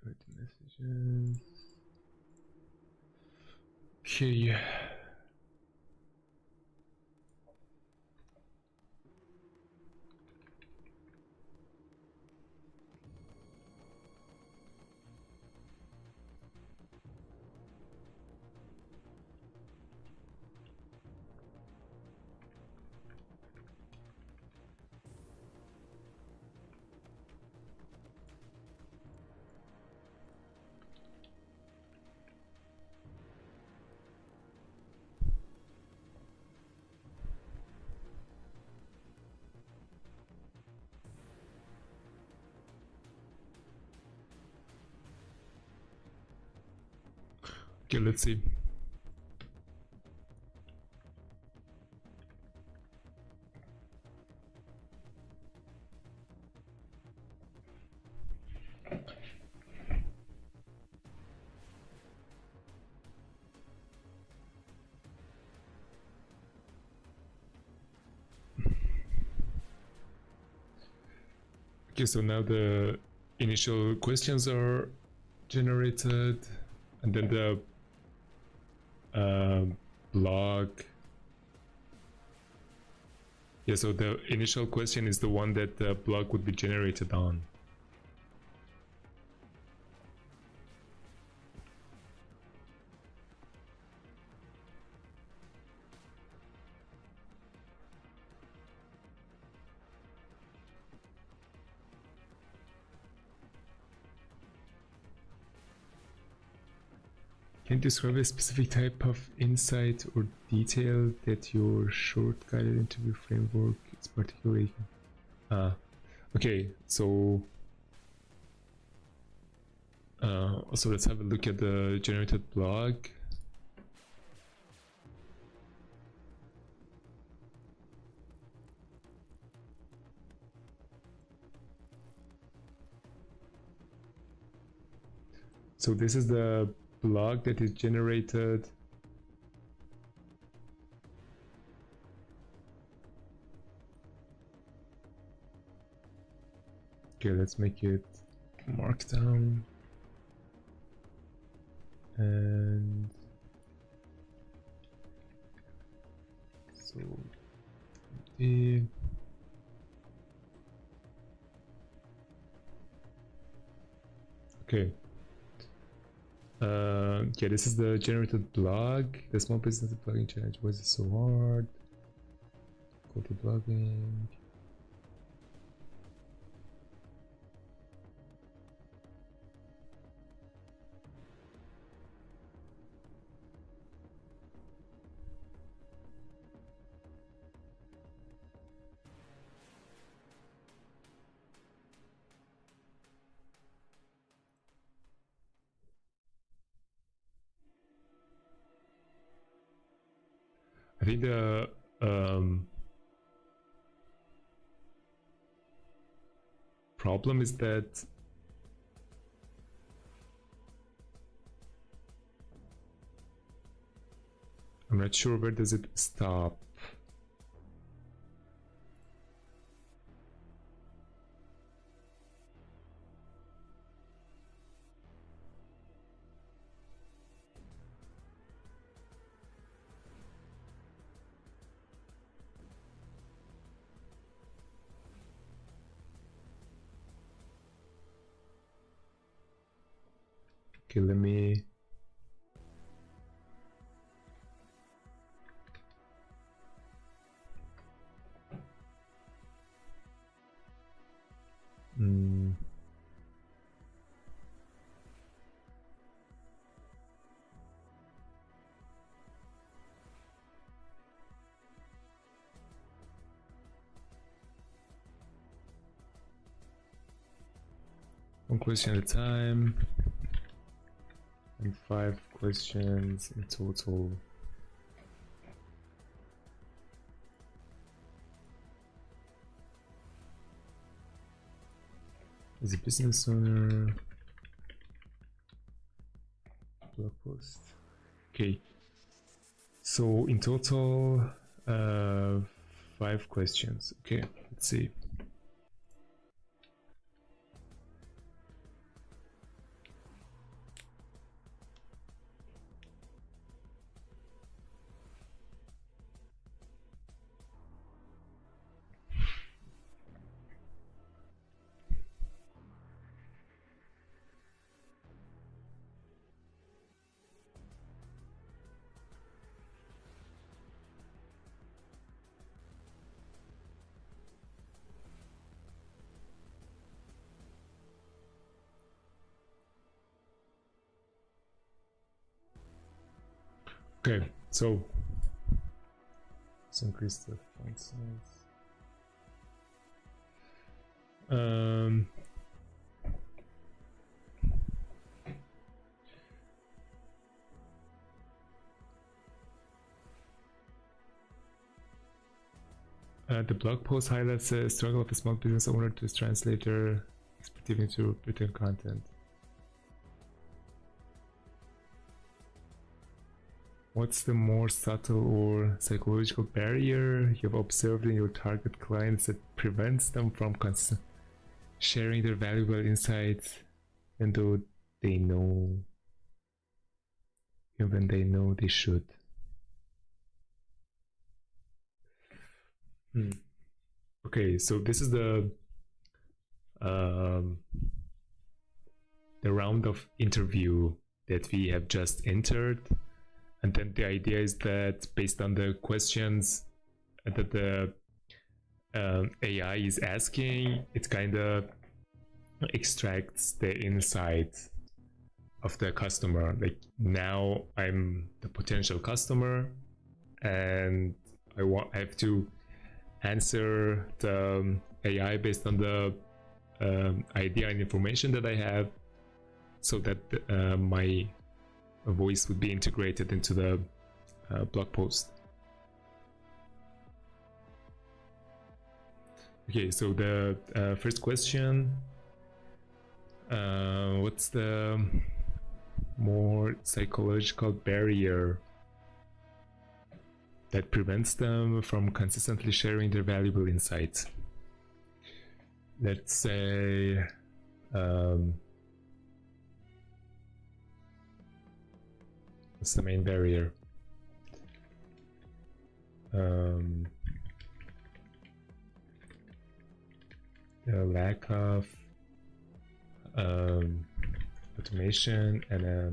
Messages. Okay. Okay, let's see. Okay, so now the initial questions are generated, and then the blog. Yeah, so the initial question is the one that the blog would be generated on. Can you describe a specific type of insight or detail that your short guided interview framework is particularly? Okay, so also let's have a look at the generated blog. So this is the blog that is generated. Okay, let's make it markdown. And so the okay. Yeah, this is the generated blog. The small business blogging challenge. Why is it so hard? Go to blogging. I think the problem is that I'm not sure where does it stop. Okay, let me one question at a time, and 5 questions in total. As a business owner, blog post. Okay, so in total 5 questions. Okay, let's see. Okay, so let's increase the font size. The blog post highlights the struggle of a small business owner to translator perspective into written content. What's the more subtle or psychological barrier you've observed in your target clients that prevents them from sharing their valuable insights, even though they know, even they know they should? Okay, so this is the round of interview that we have just entered, and then the idea is that based on the questions that the AI is asking, it kind of extracts the insight of the customer. Like, now I'm the potential customer and I have to answer the AI based on the idea and information that I have, so that my voice would be integrated into the blog post. Okay, so the first question, what's the more psychological barrier that prevents them from consistently sharing their valuable insights? Let's say what's the main barrier? The lack of automation and a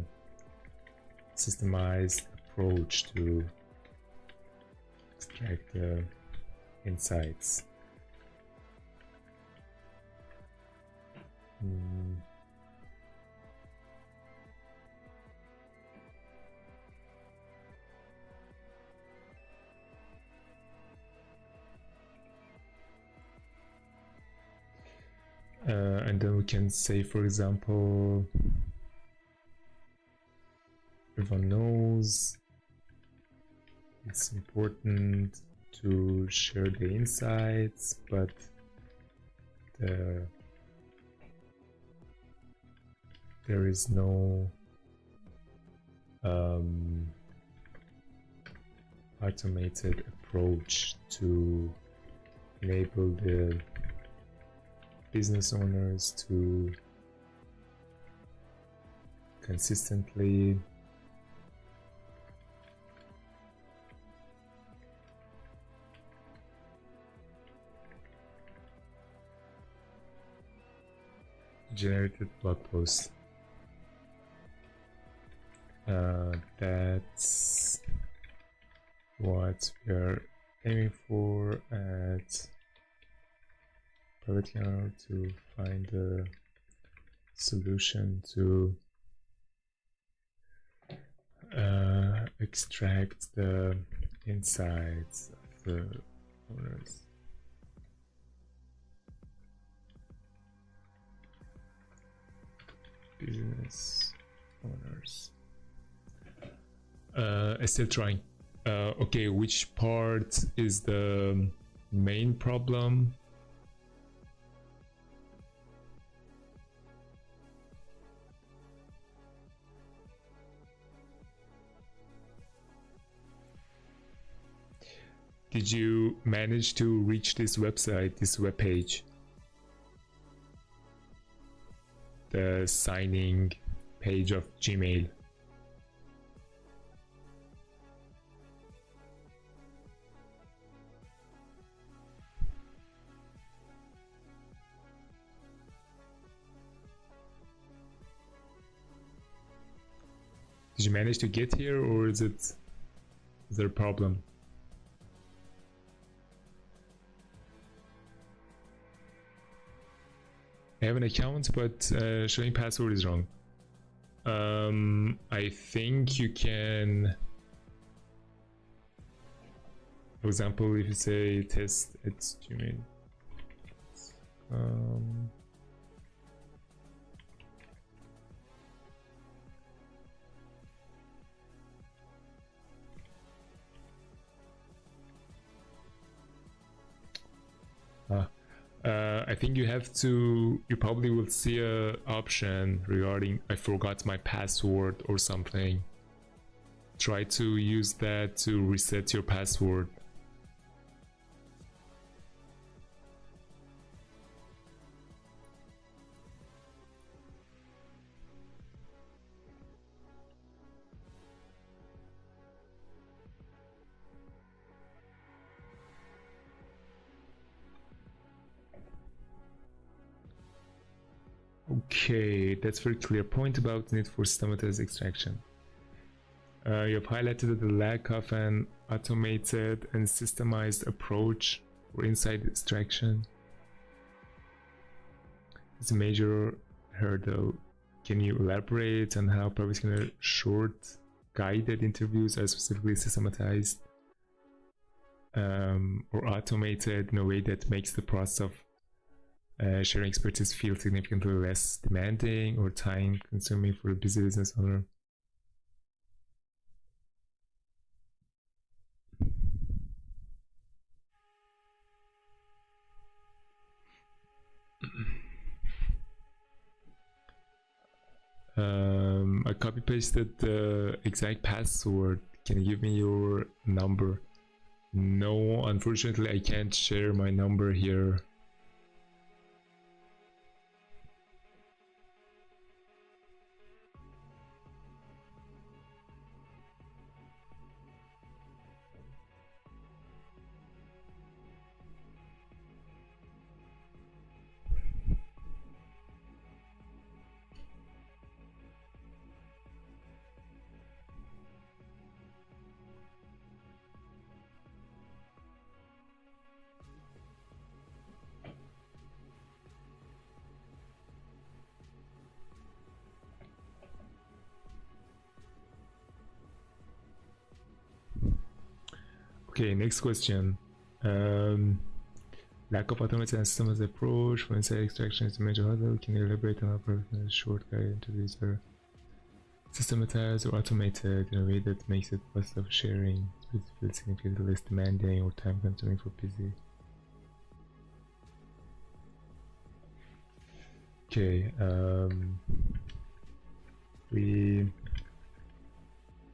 systemized approach to extract the insights. And then we can say, for example, everyone knows it's important to share the insights, but there is no automated approach to enable the business owners to consistently generated blog posts. That's what we are aiming for at Private Channel, to find a solution to extract the insights of the owners. Business owners. I'm still trying. Okay, which part is the main problem? Did you manage to reach this website, this web page? The signing page of Gmail. Did you manage to get here, or is there a problem? I have an account, but showing password is wrong. I think you can For example, if you say test at Gmail. I think you probably will see a option regarding I forgot my password or something. Try to use that to reset your password. Okay, that's very clear point about the need for systematized extraction. You have highlighted the lack of an automated and systemized approach for insight extraction. It's a major hurdle. Can you elaborate on how privacy short guided interviews are specifically systematized or automated in a way that makes the process of sharing expertise feel significantly less demanding or time consuming for a busy business owner? I copy pasted the exact password. Can you give me your number? No, unfortunately I can't share my number here. Okay, next question. Lack of automated and systems approach for insight extraction is a major hurdle. Can you elaborate on how short guide interviews are systematized or automated in a way that makes it possible sharing? It feels significantly less demanding or time consuming for busy. Okay, we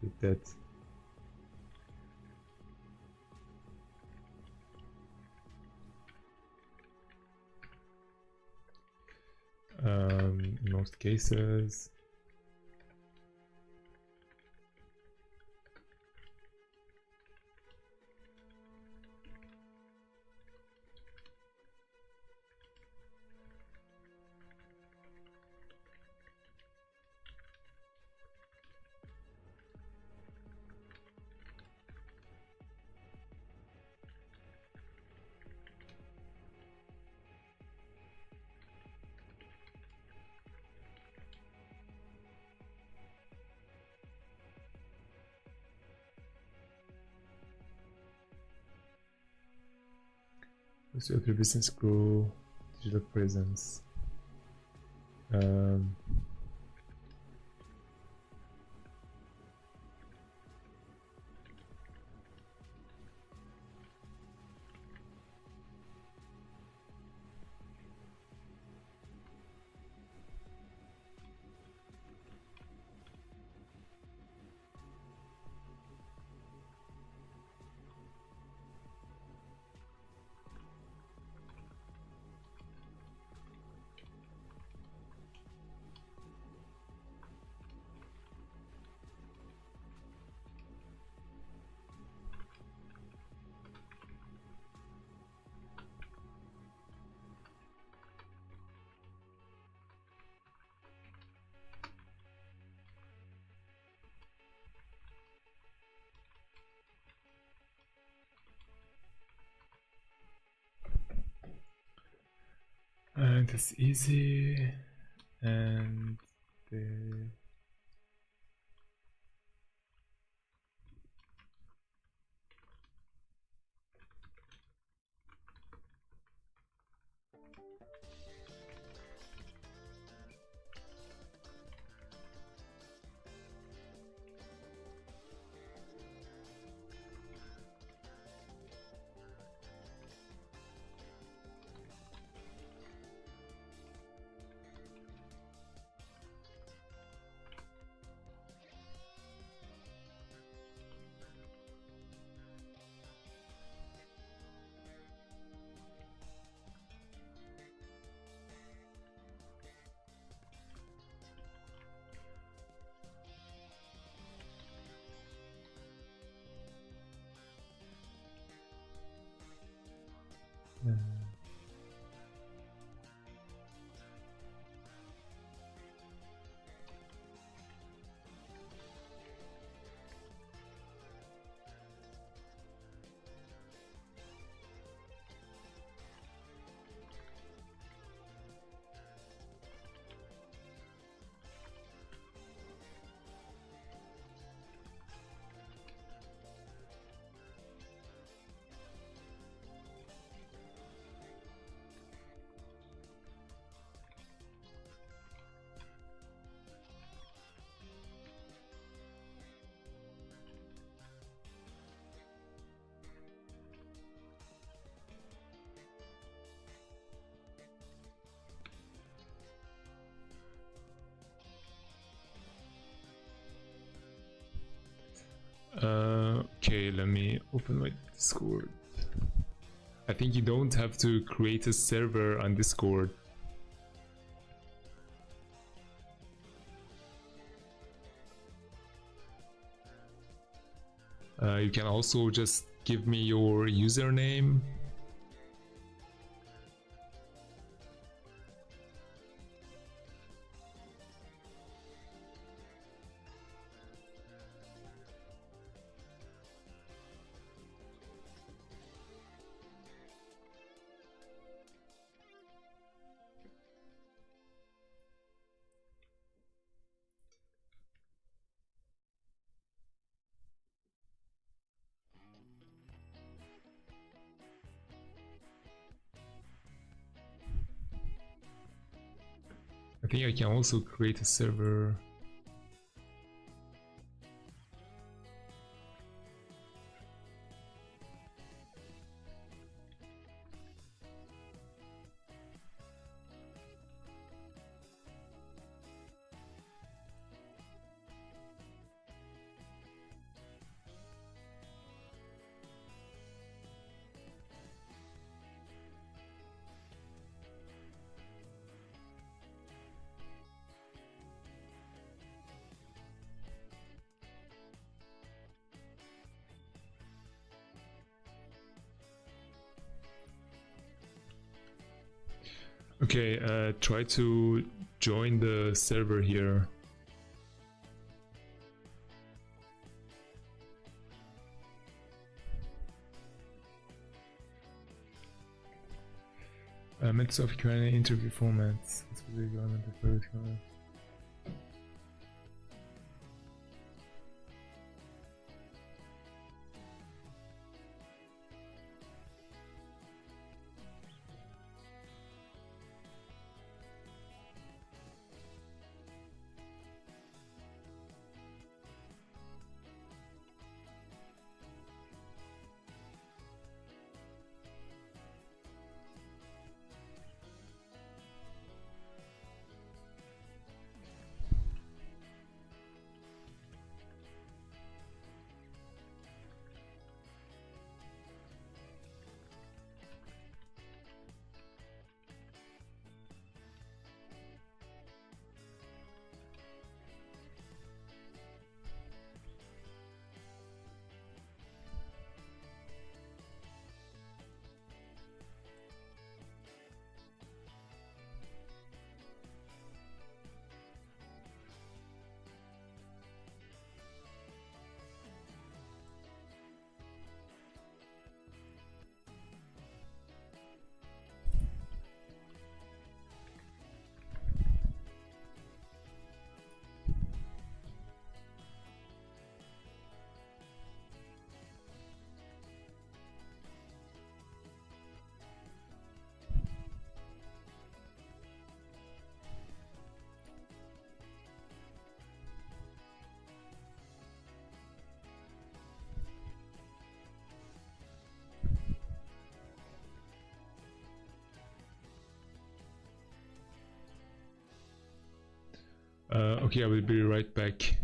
did that. In most cases, so if your business grow digital presence. And it's easy, and Okay, let me open my Discord. I think you don't have to create a server on Discord. You can also just give me your username. I think I can also create a server. Okay, try to join the server here. Microsoft Q&A interview formats. Okay, I will be right back.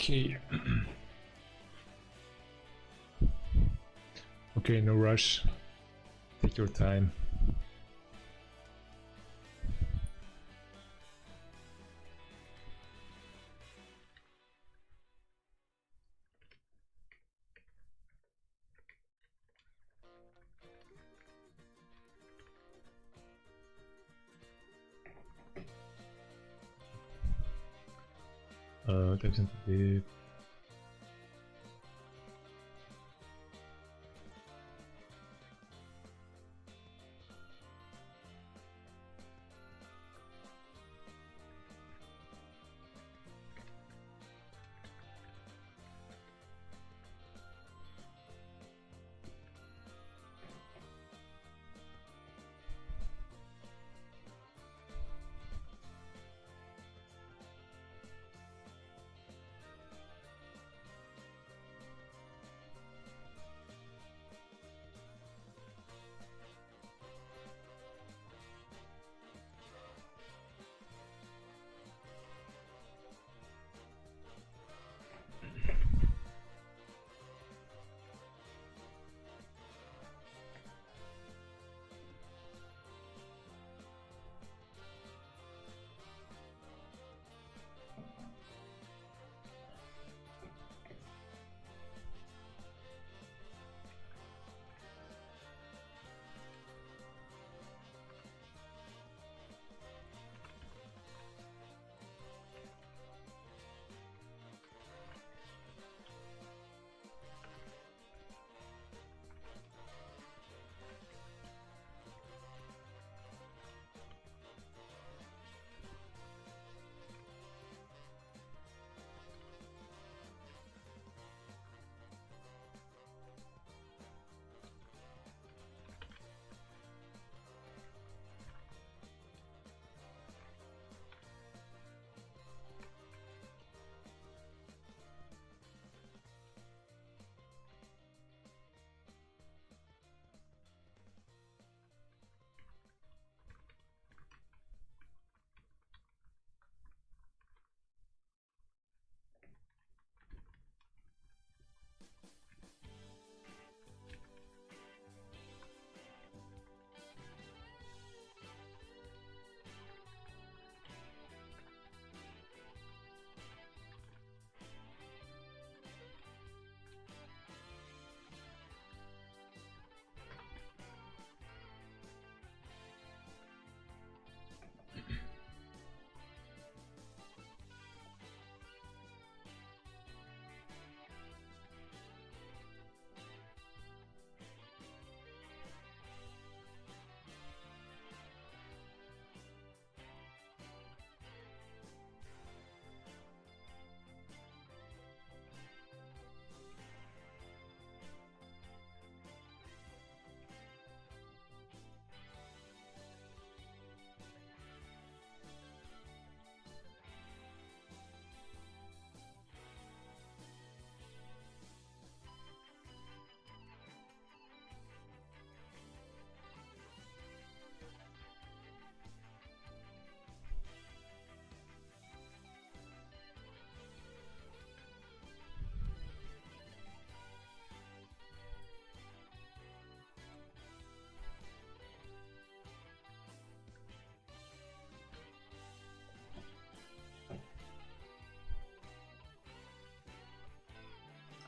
Okay. Okay, no rush. Take your time. Type sensitive.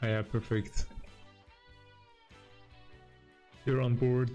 Yeah, perfect. You're on board.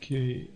Okay,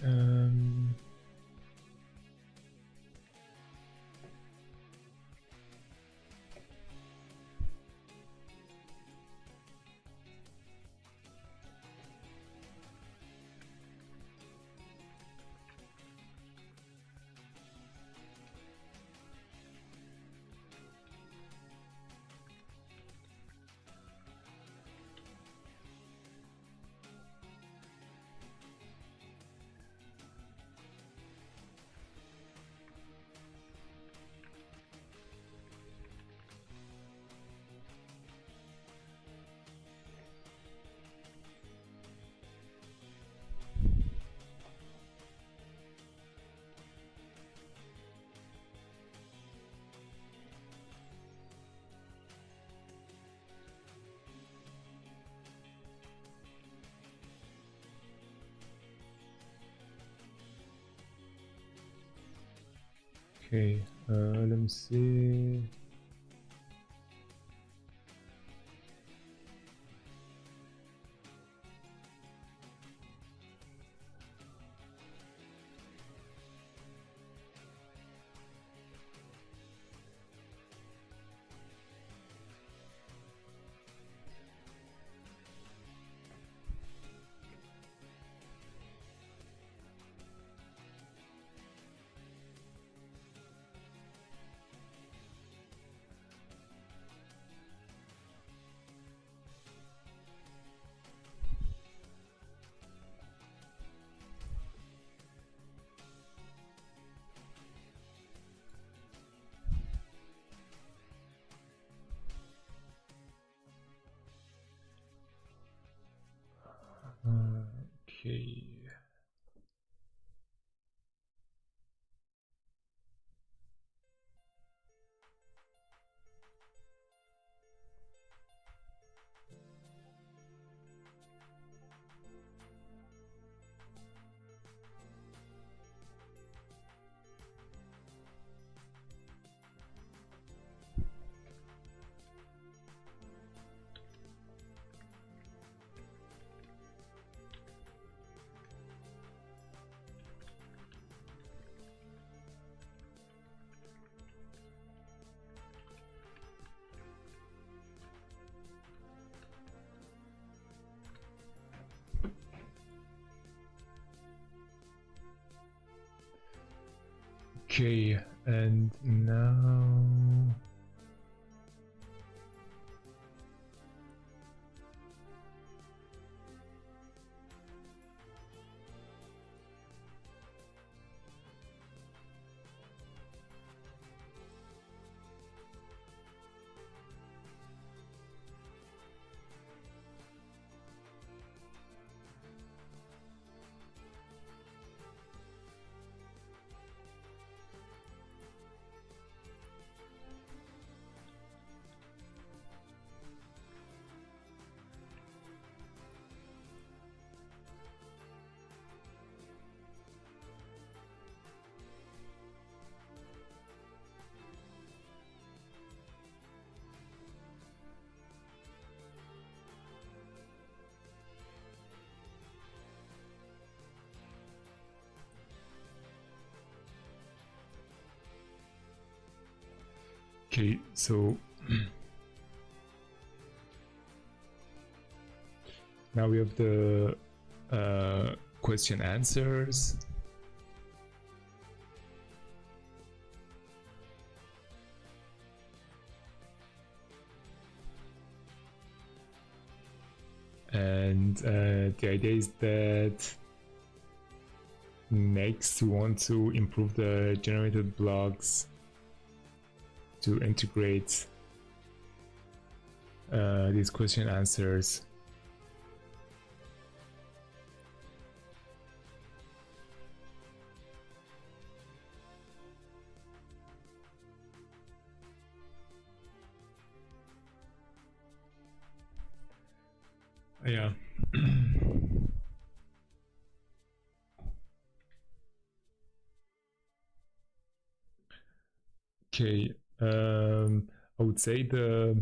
Okay, let me see. Okay. Okay, and now okay, so now we have the question answers. And the idea is that next we want to improve the generated blocks to integrate these question answers. Yeah. Okay, I would say the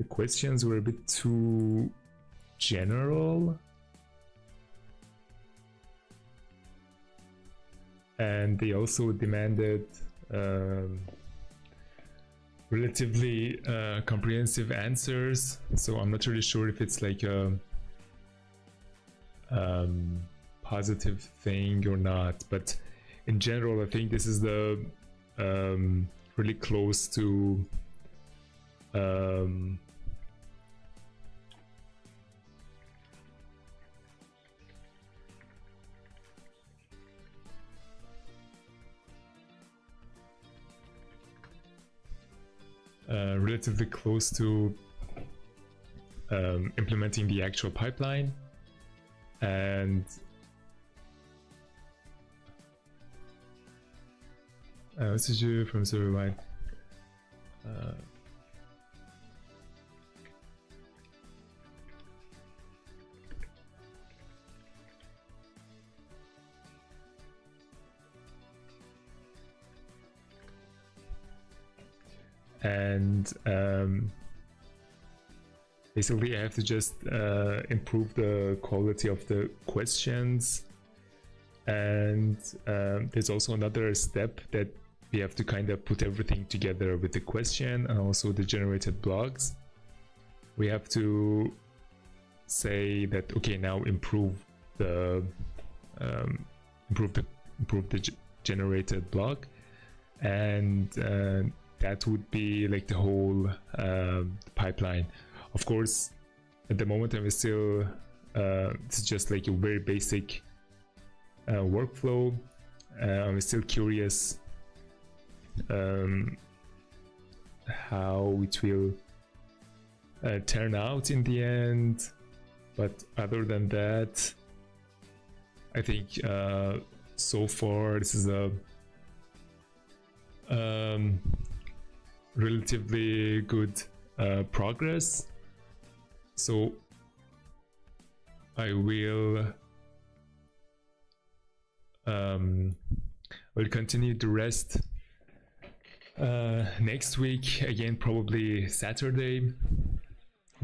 questions were a bit too general, and they also demanded relatively comprehensive answers. So I'm not really sure if it's like a positive thing or not, but in general I think this is the really close to relatively close to implementing the actual pipeline. And message you from server. and basically I have to just improve the quality of the questions. And there's also another step that we have to kind of put everything together with the question and also the generated blogs. We have to say that, okay, now improve the generated blog, and that would be like the whole pipeline. Of course, at the moment I'm still it's just like a very basic workflow. I'm still curious how it will turn out in the end, but other than that, I think so far this is a relatively good progress. So I will continue the rest next week, again probably Saturday.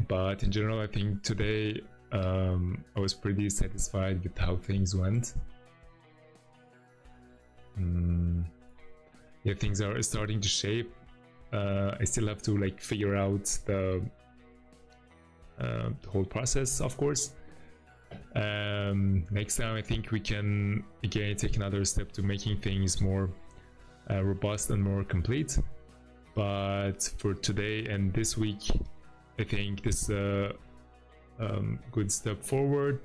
But in general, I think today I was pretty satisfied with how things went. Yeah, things are starting to shape. I still have to like figure out the whole process, of course. Next time I think we can again take another step to making things more robust and more complete. But for today and this week, I think this is a good step forward.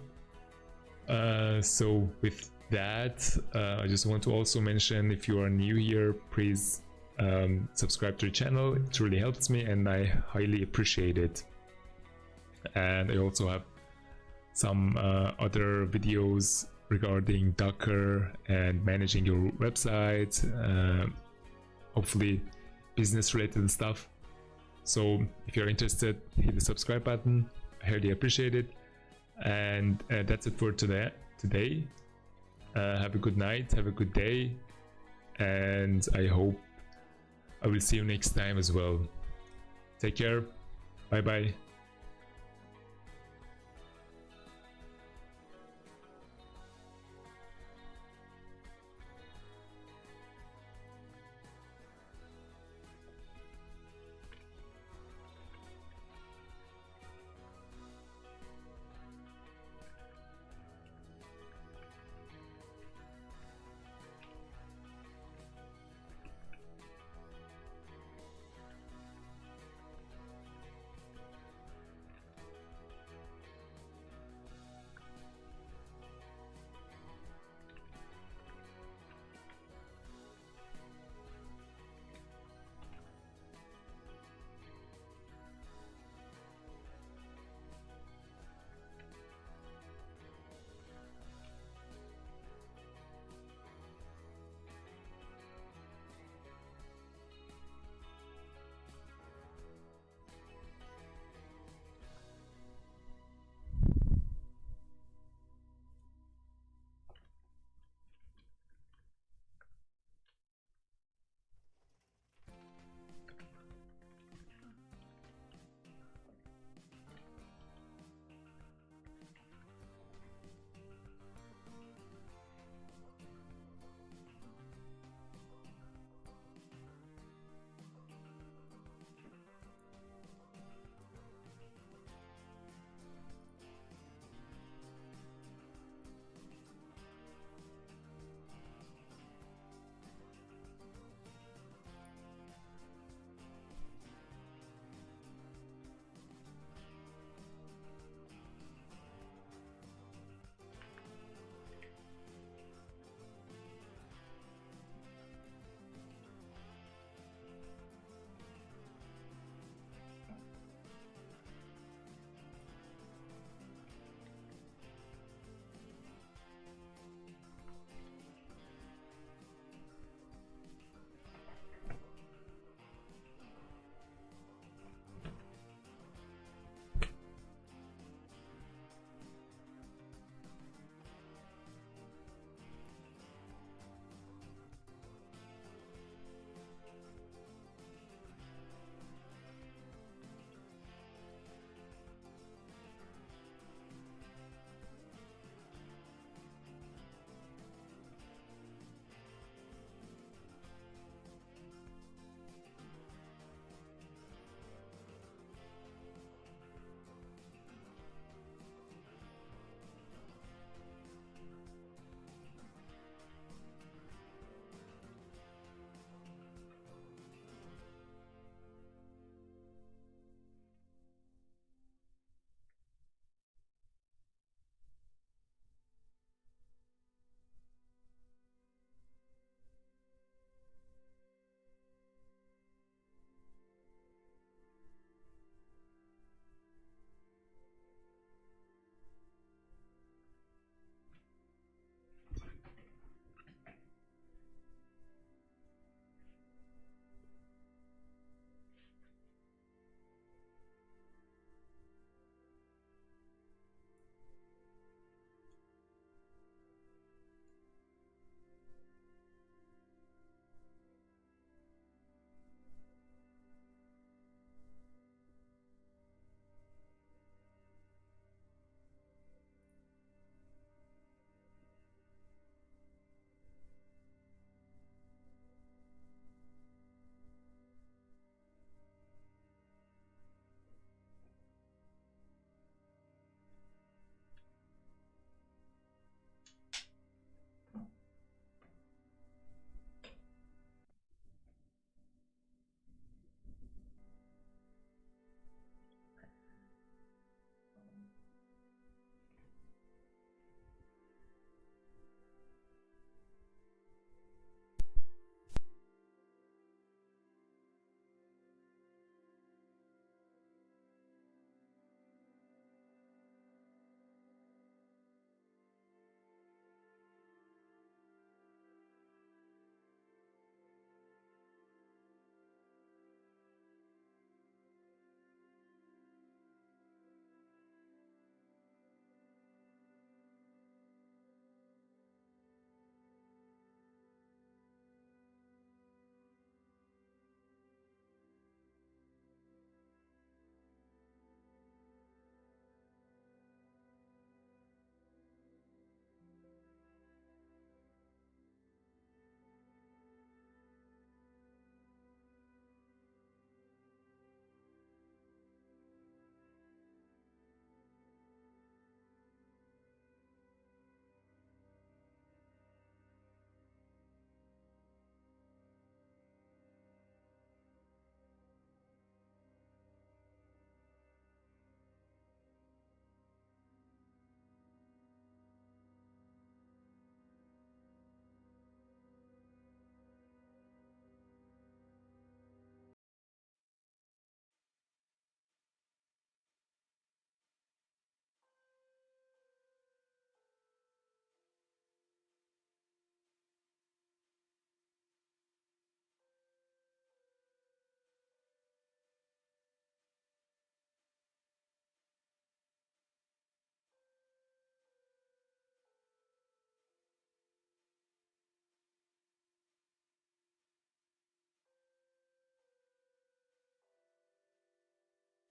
So with that, I just want to also mention, if you are new here, please subscribe to the channel. It really helps me and I highly appreciate it. And I also have some other videos regarding Docker and managing your website, hopefully business related stuff. So if you're interested, hit the subscribe button. I highly appreciate it. And that's it for today. Have a good night, have a good day, and I hope I will see you next time as well. Take care. Bye bye.